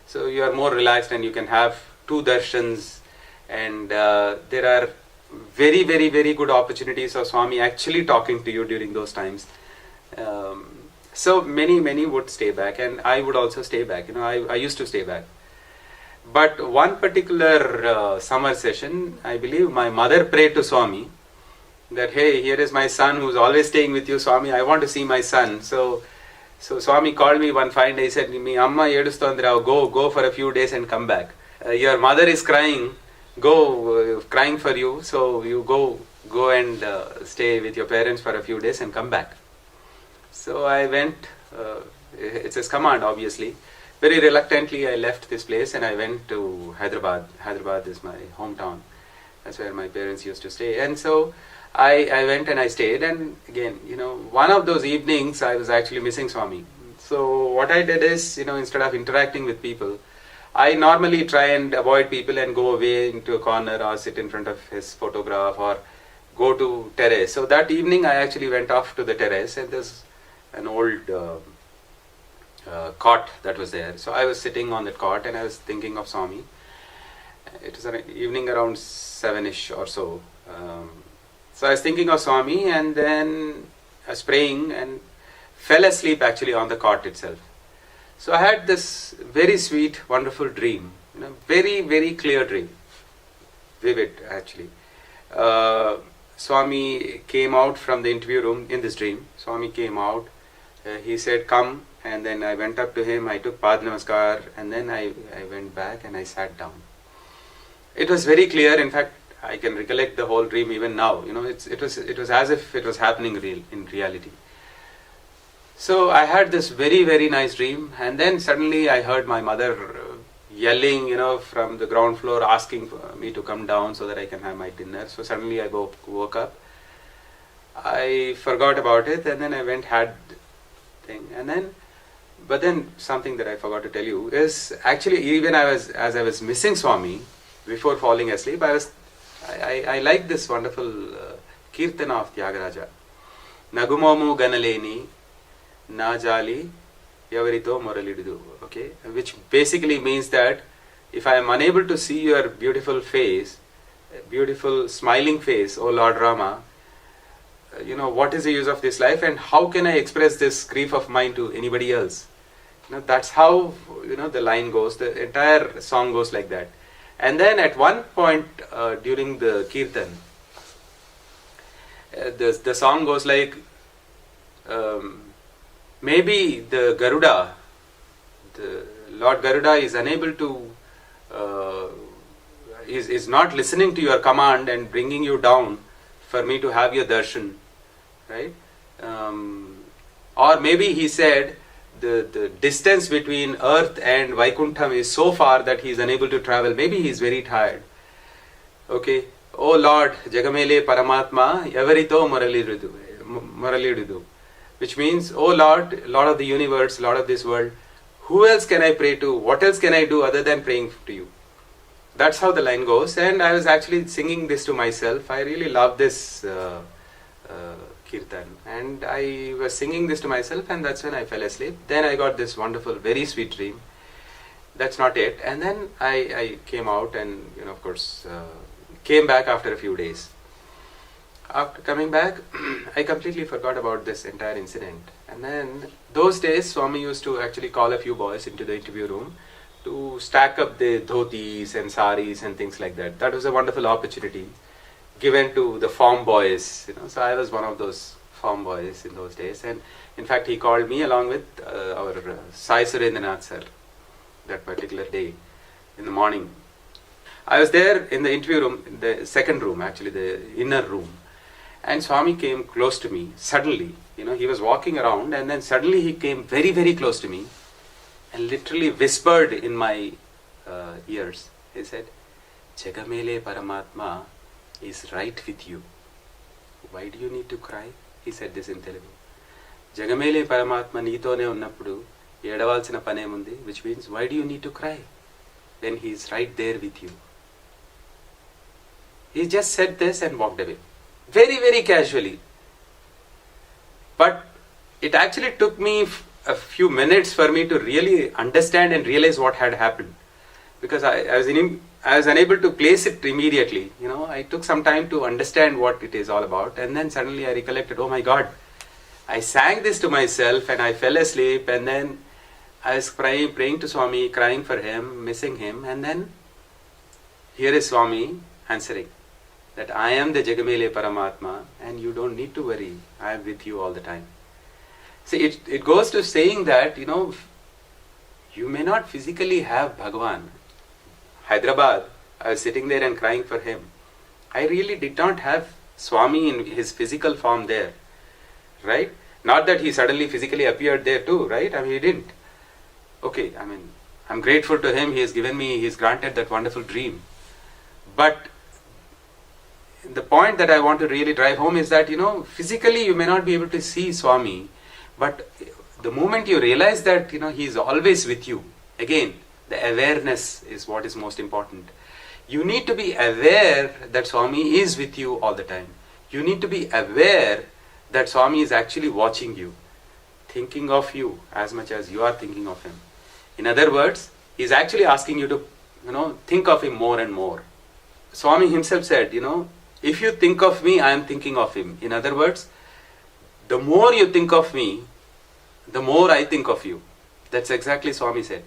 Speaker 8: So you are more relaxed, and you can have 2 darshans, and there are very, very, very good opportunities of Swami actually talking to you during those times. So many would stay back, and I would also stay back. I used to stay back. But one particular summer session, I believe my mother prayed to Swami that, hey, here is my son who's always staying with you, Swami. I want to see my son. So Swami called me one fine day. He said to me, Amma Edustondra, go for a few days and come back. Your mother is crying. Go crying for you. So you go and stay with your parents for a few days and come back. So I went, it's his command obviously. Very reluctantly I left this place and I went to Hyderabad. Hyderabad is my hometown. That's where my parents used to stay. And so I went and I stayed, and again, one of those evenings I was actually missing Swami. So what I did is, instead of interacting with people, I normally try and avoid people and go away into a corner or sit in front of his photograph or go to terrace. So that evening I actually went off to the terrace, and there's an old cot that was there. So I was sitting on that cot and I was thinking of Swami. It was an evening around 7ish or so. So I was thinking of Swami, and then I was praying and fell asleep actually on the cot itself. So I had this very sweet, wonderful dream, very, very clear dream, vivid actually. Swami came out from the interview room in this dream. Swami came out. He said, come, and then I went up to him, I took Pad Namaskar, and then I went back and I sat down. It was very clear. In fact, I can recollect the whole dream even now. It was as if it was happening in reality. So I had this very, very nice dream, and then suddenly I heard my mother yelling, from the ground floor, asking for me to come down so that I can have my dinner. So suddenly I woke up. I forgot about it, and then I went had thing, but then something that I forgot to tell you is actually even as I was missing Swami before falling asleep, I like this wonderful Kirtana of Tyagaraja. Nagumomu ganaleni na jali yavarito moralidu. Okay, which basically means that if I am unable to see your beautiful face, beautiful smiling face, O Lord Rama, what is the use of this life, and how can I express this grief of mine to anybody else? That's how the line goes. The entire song goes like that. And then at one point during the Kirtan, the song goes like, maybe the Garuda, the Lord Garuda is unable to, is not listening to your command and bringing you down for me to have your darshan, right? Or maybe he said the distance between earth and Vaikuntham is so far that he is unable to travel. Maybe he is very tired. Okay. Oh Lord, Jagamele Paramatma, Yavarito Muralidudu. Which means, oh Lord, Lord of the universe, Lord of this world, who else can I pray to? What else can I do other than praying to you? That's how the line goes. And I was actually singing this to myself. I really love this kirtan. And I was singing this to myself, and that's when I fell asleep. Then I got this wonderful, very sweet dream. That's not it. And then I came out and, of course, came back after a few days. After coming back, I completely forgot about this entire incident. And then those days, Swami used to actually call a few boys into the interview room to stack up the dhotis and saris and things like that. That was a wonderful opportunity given to the farm boys. So I was one of those farm boys in those days. And in fact, he called me along with our Sai Surendranath sir that particular day in the morning. I was there in the interview room, in the second room, actually the inner room. And Swami came close to me suddenly. He was walking around, and then suddenly he came very, very close to me and literally whispered in my ears. He said, Jagamele Paramatma is right with you. Why do you need to cry? He said this in Telugu. Jagamele Paramatma neetone unnappudu edavalsina panemundi, which means, why do you need to cry when he is right there with you? He just said this and walked away. Very, very casually. But it actually took me a few minutes for me to really understand and realize what had happened. Because I was unable to place it immediately. I took some time to understand what it is all about. And then suddenly I recollected, oh my God, I sang this to myself and I fell asleep. And then I was praying to Swami, crying for him, missing him. And then here is Swami answering that I am the Jagamele Paramatma and you don't need to worry. I am with you all the time. See, it goes to saying that, you may not physically have Bhagavan. Hyderabad, I was sitting there and crying for him. I really did not have Swami in his physical form there. Right? Not that he suddenly physically appeared there too, right? He didn't. Okay, I'm grateful to him. He has granted that wonderful dream. But the point that I want to really drive home is that, physically you may not be able to see Swami, but the moment you realize that, he is always with you, again, the awareness is what is most important. You need to be aware that Swami is with you all the time. You need to be aware that Swami is actually watching you, thinking of you as much as you are thinking of him. In other words, he is actually asking you to, think of him more and more. Swami himself said, if you think of me, I am thinking of him. In other words, the more you think of me, the more I think of you. That's exactly Swami said.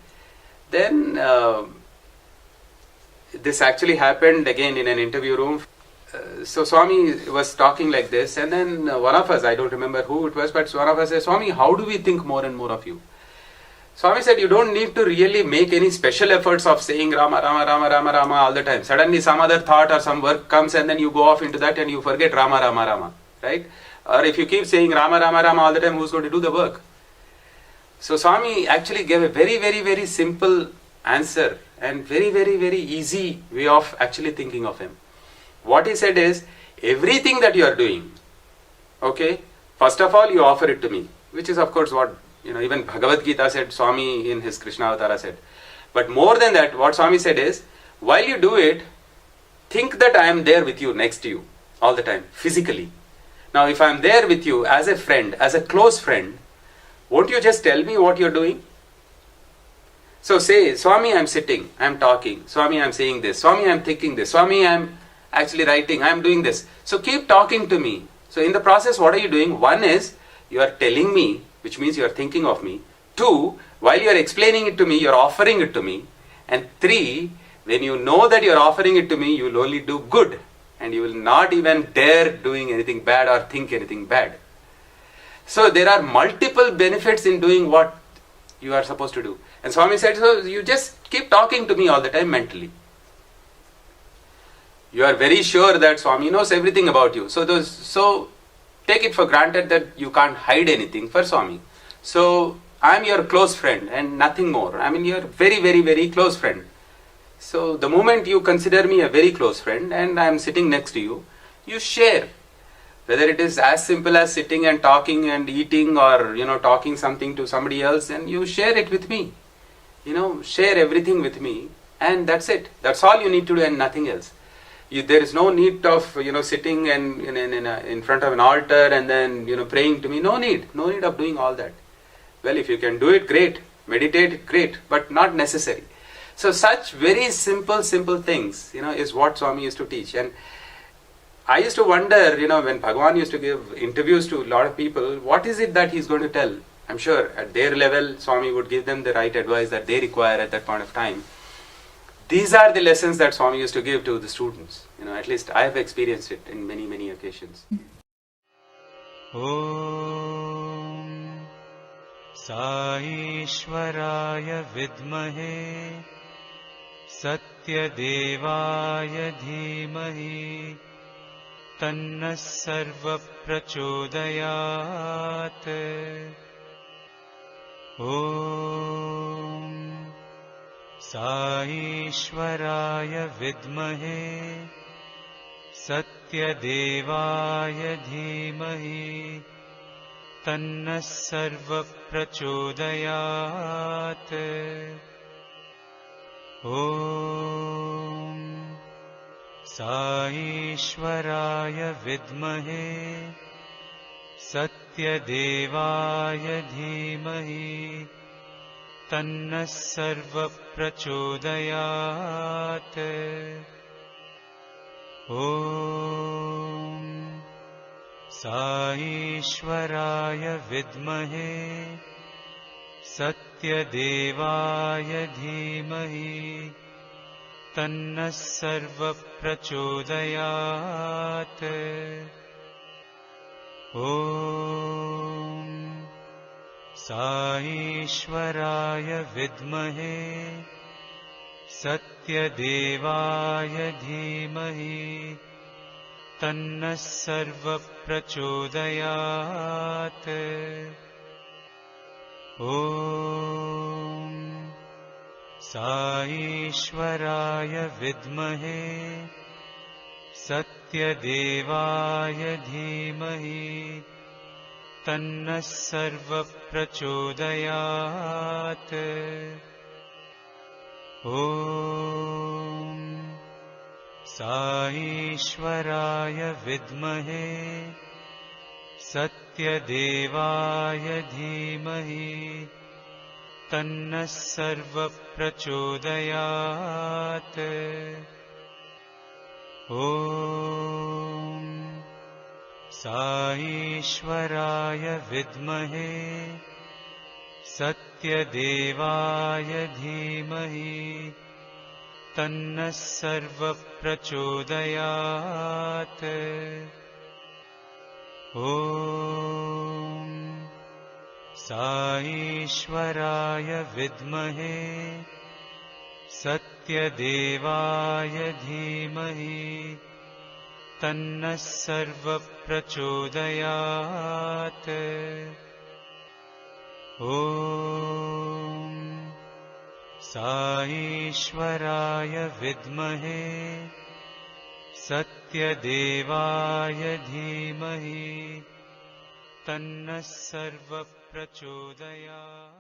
Speaker 8: Then this actually happened again in an interview room. So Swami was talking like this, and then one of us, I don't remember who it was, but one of us said, Swami, how do we think more and more of you? Swami said, you don't need to really make any special efforts of saying Rama, Rama, Rama, Rama, Rama all the time. Suddenly some other thought or some work comes and then you go off into that and you forget Rama, Rama, Rama. Right? Or if you keep saying Rama, Rama, Rama all the time, who's going to do the work? So Swami actually gave a very, very, very simple answer and very, very, very easy way of actually thinking of him. What he said is, everything that you are doing, okay, first of all you offer it to me, which is of course what even Bhagavad Gita said, Swami in his Krishna Avatara said. But more than that, what Swami said is, while you do it, think that I am there with you, next to you, all the time, physically. Now if I am there with you as a friend, as a close friend, won't you just tell me what you are doing? So say, Swami, I am sitting, I am talking, Swami, I am saying this, Swami, I am thinking this, Swami, I am actually writing, I am doing this. So keep talking to me. So in the process, what are you doing? One is, you are telling me, which means you are thinking of me. 2, while you are explaining it to me, you are offering it to me. And 3, when you know that you are offering it to me, you will only do good. And you will not even dare doing anything bad or think anything bad. So there are multiple benefits in doing what you are supposed to do. And Swami said, so you just keep talking to me all the time mentally. You are very sure that Swami knows everything about you. So take it for granted that you can't hide anything for Swami. So I'm your close friend and nothing more. I mean, you're very, very, very close friend. So the moment you consider me a very close friend and I'm sitting next to you, you share. Whether it is as simple as sitting and talking and eating, or talking something to somebody else, and you share it with me. Share everything with me, and that's it. That's all you need to do, and nothing else. There is no need of sitting and in front of an altar and then praying to me. No need of doing all that. Well, if you can do it, great. Meditate, great, but not necessary. So such very simple things is what Swami used to teach. And I used to wonder, when Bhagavan used to give interviews to a lot of people, what is it that he's going to tell? I'm sure at their level, Swami would give them the right advice that they require at that point of time. These are the lessons that Swami used to give to the students. At least I have experienced it in many, many occasions.
Speaker 4: Om Sai Ishwaraya Vidmahe Satyadevaya Dhimahi Tanna Sarva Prachodayat. Om Sai Ishwaraya Vidmahe Satyadevaya Dhimahi Tanna Sarva Prachodayat. Om Sai Ishwaraya Vidmahe Satyadevaya Dhimahi Tanna Sarva Prachodayat. Om Sai Ishwaraya Vidmahe Satyadevaya Dhimahi Tanna Sarva Prachodayat. Om Sai Ishwaraya Vidmahe Satyadevaya Dhimahi Tanna Sarva Prachodayat. Om Sai Ishwaraya Vidmahe Satyadevaya Dhimahi Tanna Sarva Prachodayat. Om Sai Ishwaraya Vidmahe Satyadevaya Dhimahi Tanna Sarva Prachodayat. Om Sai Ishwaraya Vidmahe Satyadevaya Dhimahi Tanna Sarva Prachodayat. Om Sai Ishwaraya Vidmahe Satyadevaya Dhimahi Tanna Sarva Prachodayat. Om Sai Ishwaraya Vidmahe Satyadevaya Dhimahi Tanna Sarva Prachodayat.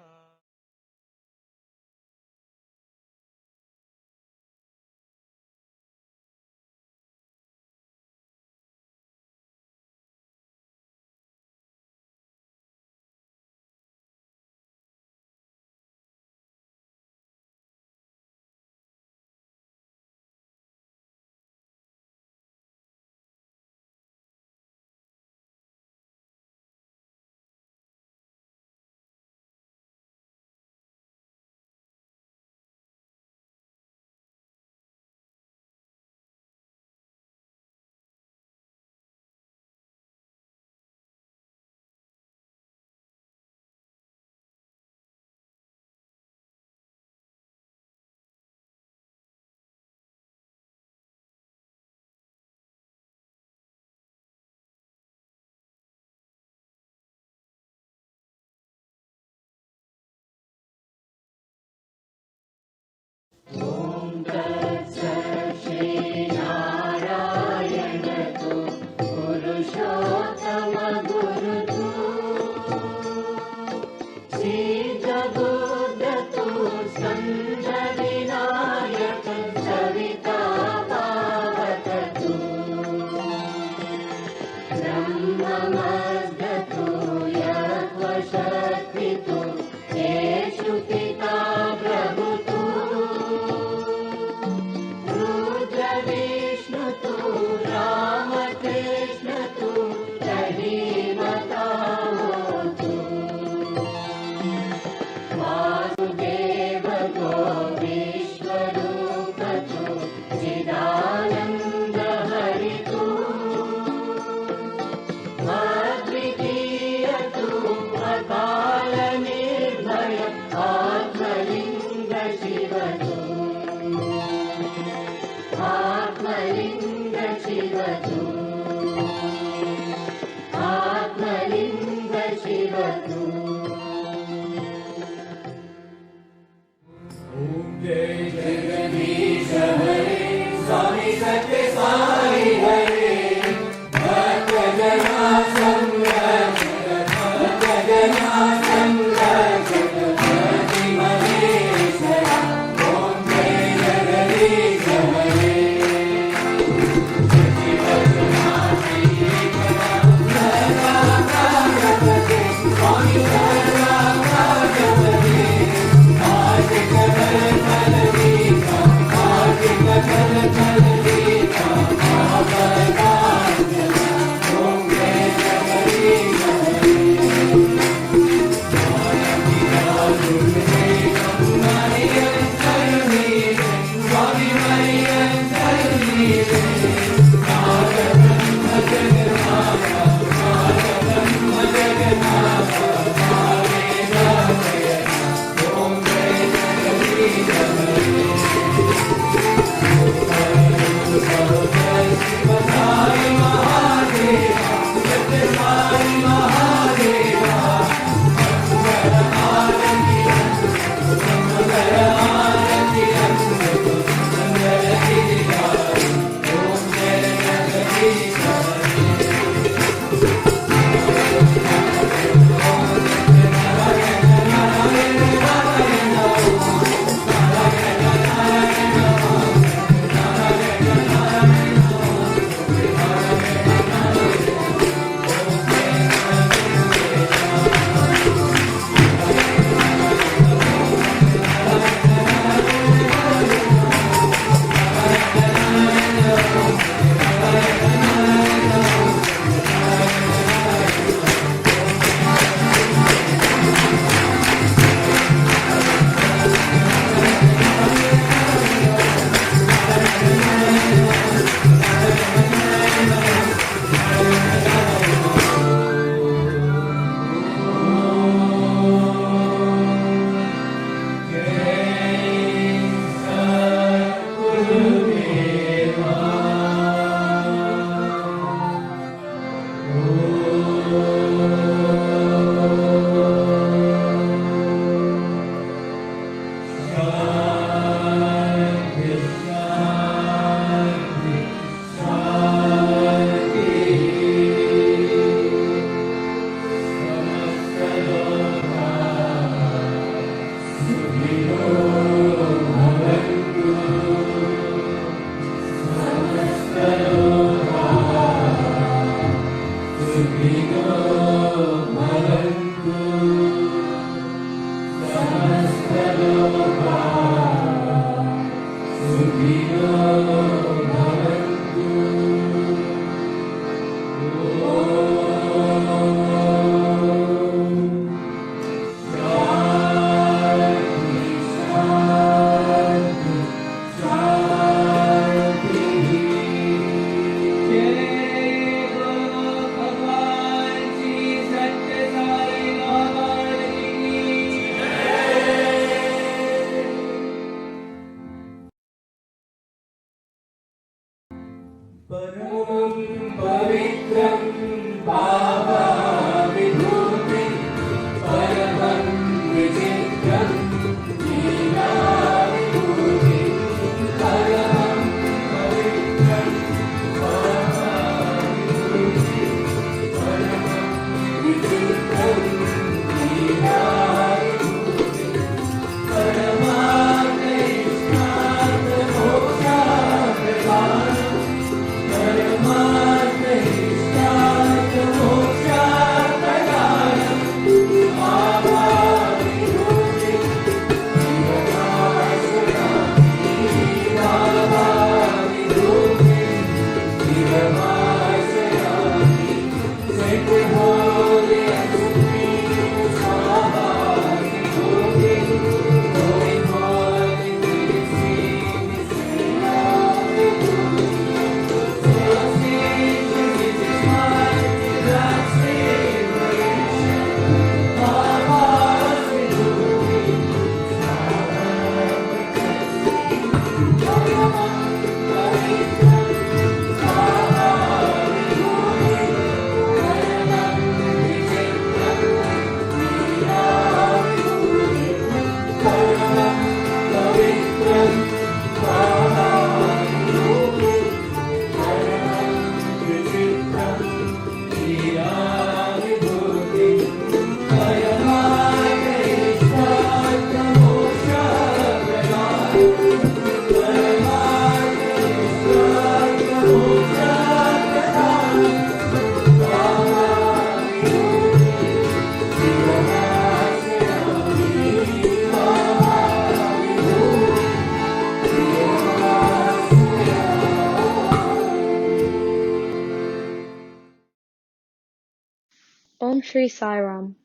Speaker 9: Sri Sai Ram.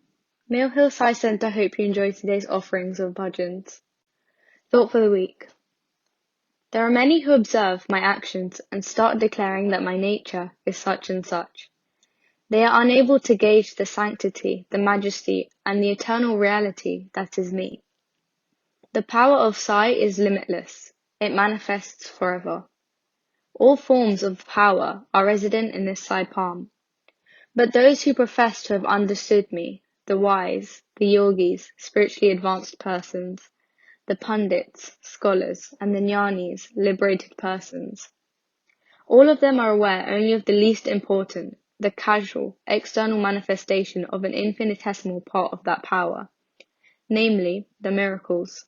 Speaker 9: Mill Hill Sai Centre hope you enjoy today's offerings of bhajans. Thought for the week. There are many who observe my actions and start declaring that my nature is such and such. They are unable to gauge the sanctity, the majesty, and the eternal reality that is me. The power of Sai is limitless. It manifests forever. All forms of power are resident in this Sai palm. But those who profess to have understood me, the wise, the yogis, spiritually advanced persons, the pundits, scholars, and the jnanis, liberated persons, all of them are aware only of the least important, the casual, external manifestation of an infinitesimal part of that power, namely, the miracles.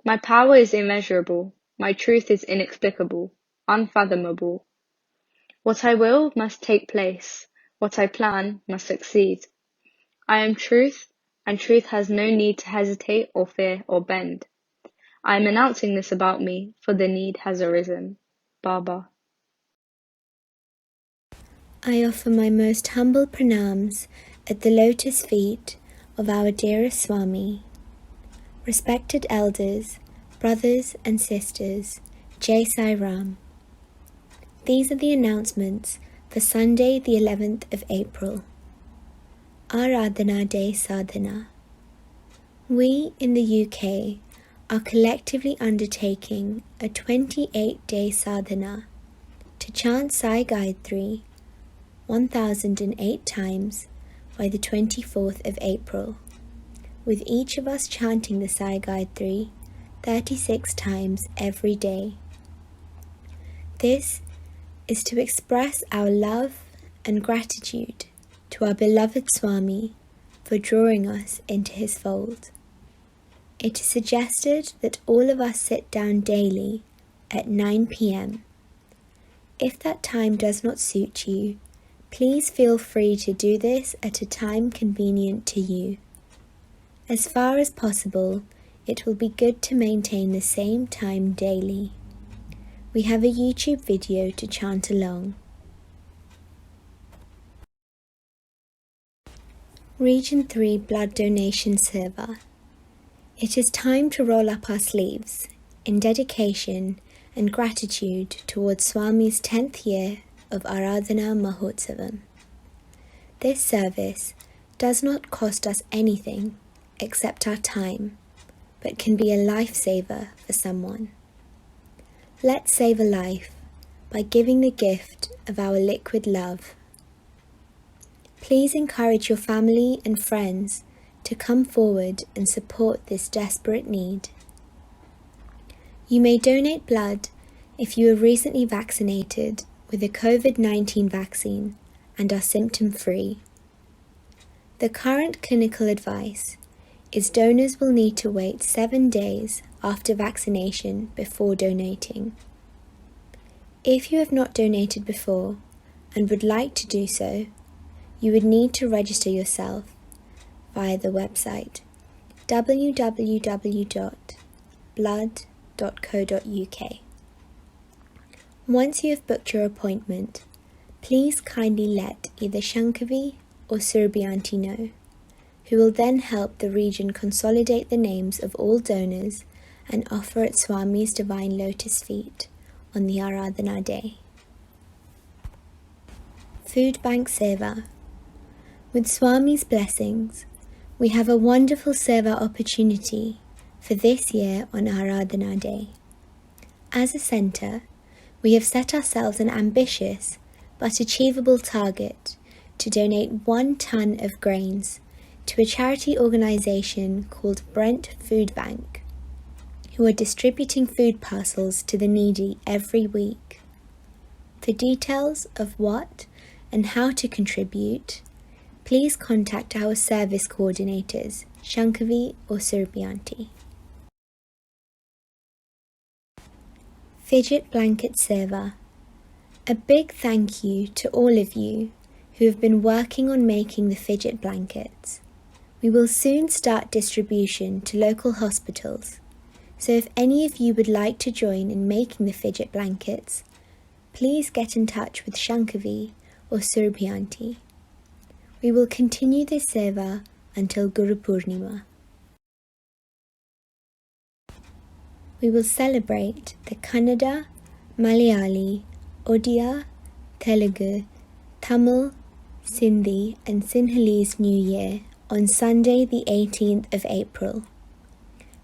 Speaker 9: My power is immeasurable, my truth is inexplicable, unfathomable. What I will must take place, what I plan must succeed. I am truth, and truth has no need to hesitate or fear or bend. I am announcing this about me, for the need has arisen. Baba.
Speaker 10: I offer my most humble pranams at the lotus feet of our dearest Swami. Respected elders, brothers and sisters, Jai Sai Ram. These are the announcements for Sunday the 11th of April. Aradhana Day Sadhana. We in the UK are collectively undertaking a 28-day sadhana to chant Sai Gayatri 1008 times by the 24th of April, with each of us chanting the Sai Gayatri 36 times every day. This is to express our love and gratitude to our beloved Swami for drawing us into his fold. It is suggested that all of us sit down daily at 9 p.m. If that time does not suit you, please feel free to do this at a time convenient to you. As far as possible, it will be good to maintain the same time daily. We have a YouTube video to chant along. Region 3 Blood Donation Server. It is time to roll up our sleeves in dedication and gratitude towards Swami's 10th year of Aradhana Mahotsavam. This service does not cost us anything except our time, but can be a lifesaver for someone. Let's save a life by giving the gift of our liquid love. Please encourage your family and friends to come forward and support this desperate need. You may donate blood if you were recently vaccinated with a COVID-19 vaccine and are symptom-free. The current clinical advice is donors will need to wait 7 days after vaccination before donating. If you have not donated before and would like to do so, you would need to register yourself via the website www.blood.co.uk. Once you have booked your appointment, please kindly let either Shankavi or Surbyanti know, who will then help the region consolidate the names of all donors and offer at Swami's Divine Lotus Feet on the Aradhana Day. Food Bank Seva. With Swami's blessings, we have a wonderful seva opportunity for this year on Aradhana Day. As a centre, we have set ourselves an ambitious but achievable target to donate 1 ton of grains to a charity organisation called Brent Food Bank, who are distributing food parcels to the needy every week. For details of what and how to contribute, please contact our service coordinators, Shankavi or Surbyanti. Fidget Blanket Seva. A big thank you to all of you who have been working on making the fidget blankets. We will soon start distribution to local hospitals, so if any of you would like to join in making the fidget blankets, please get in touch with Shankavi or Surbyanti. We will continue this seva until Guru Purnima. We will celebrate the Kannada, Malayali, Odia, Telugu, Tamil, Sindhi and Sinhalese New Year on Sunday the 18th of April.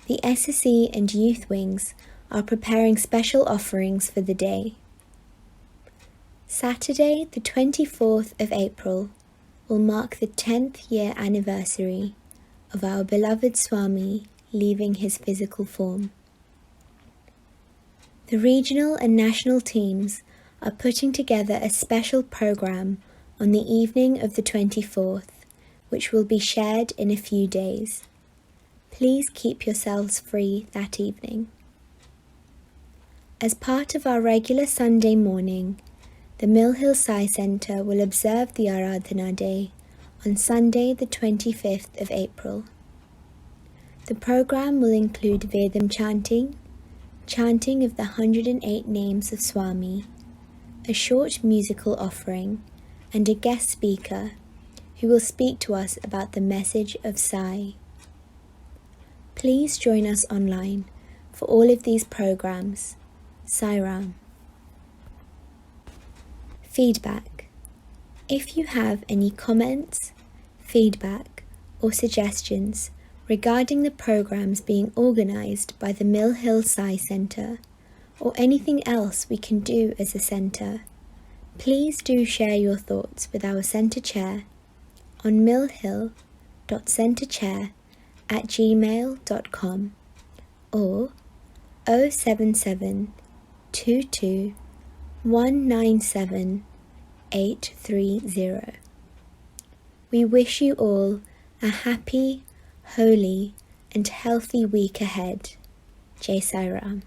Speaker 10: The SSE and Youth Wings are preparing special offerings for the day. Saturday the 24th of April will mark the 10th year anniversary of our beloved Swami leaving his physical form. The regional and national teams are putting together a special program on the evening of the 24th, which will be shared in a few days. Please keep yourselves free that evening. As part of our regular Sunday morning, the Mill Hill Sai Centre will observe the Aradhana Day on Sunday the 25th of April. The program will include Vedam chanting of the 108 names of Swami, a short musical offering, and a guest speaker who will speak to us about the message of Sai. Please join us online for all of these programs. Sai Ram. Feedback. If you have any comments, feedback, or suggestions regarding the programs being organised by the Mill Hill Sai Centre, or anything else we can do as a centre, please do share your thoughts with our centre chair on millhill.centrechair@gmail.com or 077 22 197 830. We wish you all a happy, holy and healthy week ahead. Jai Sai Ram.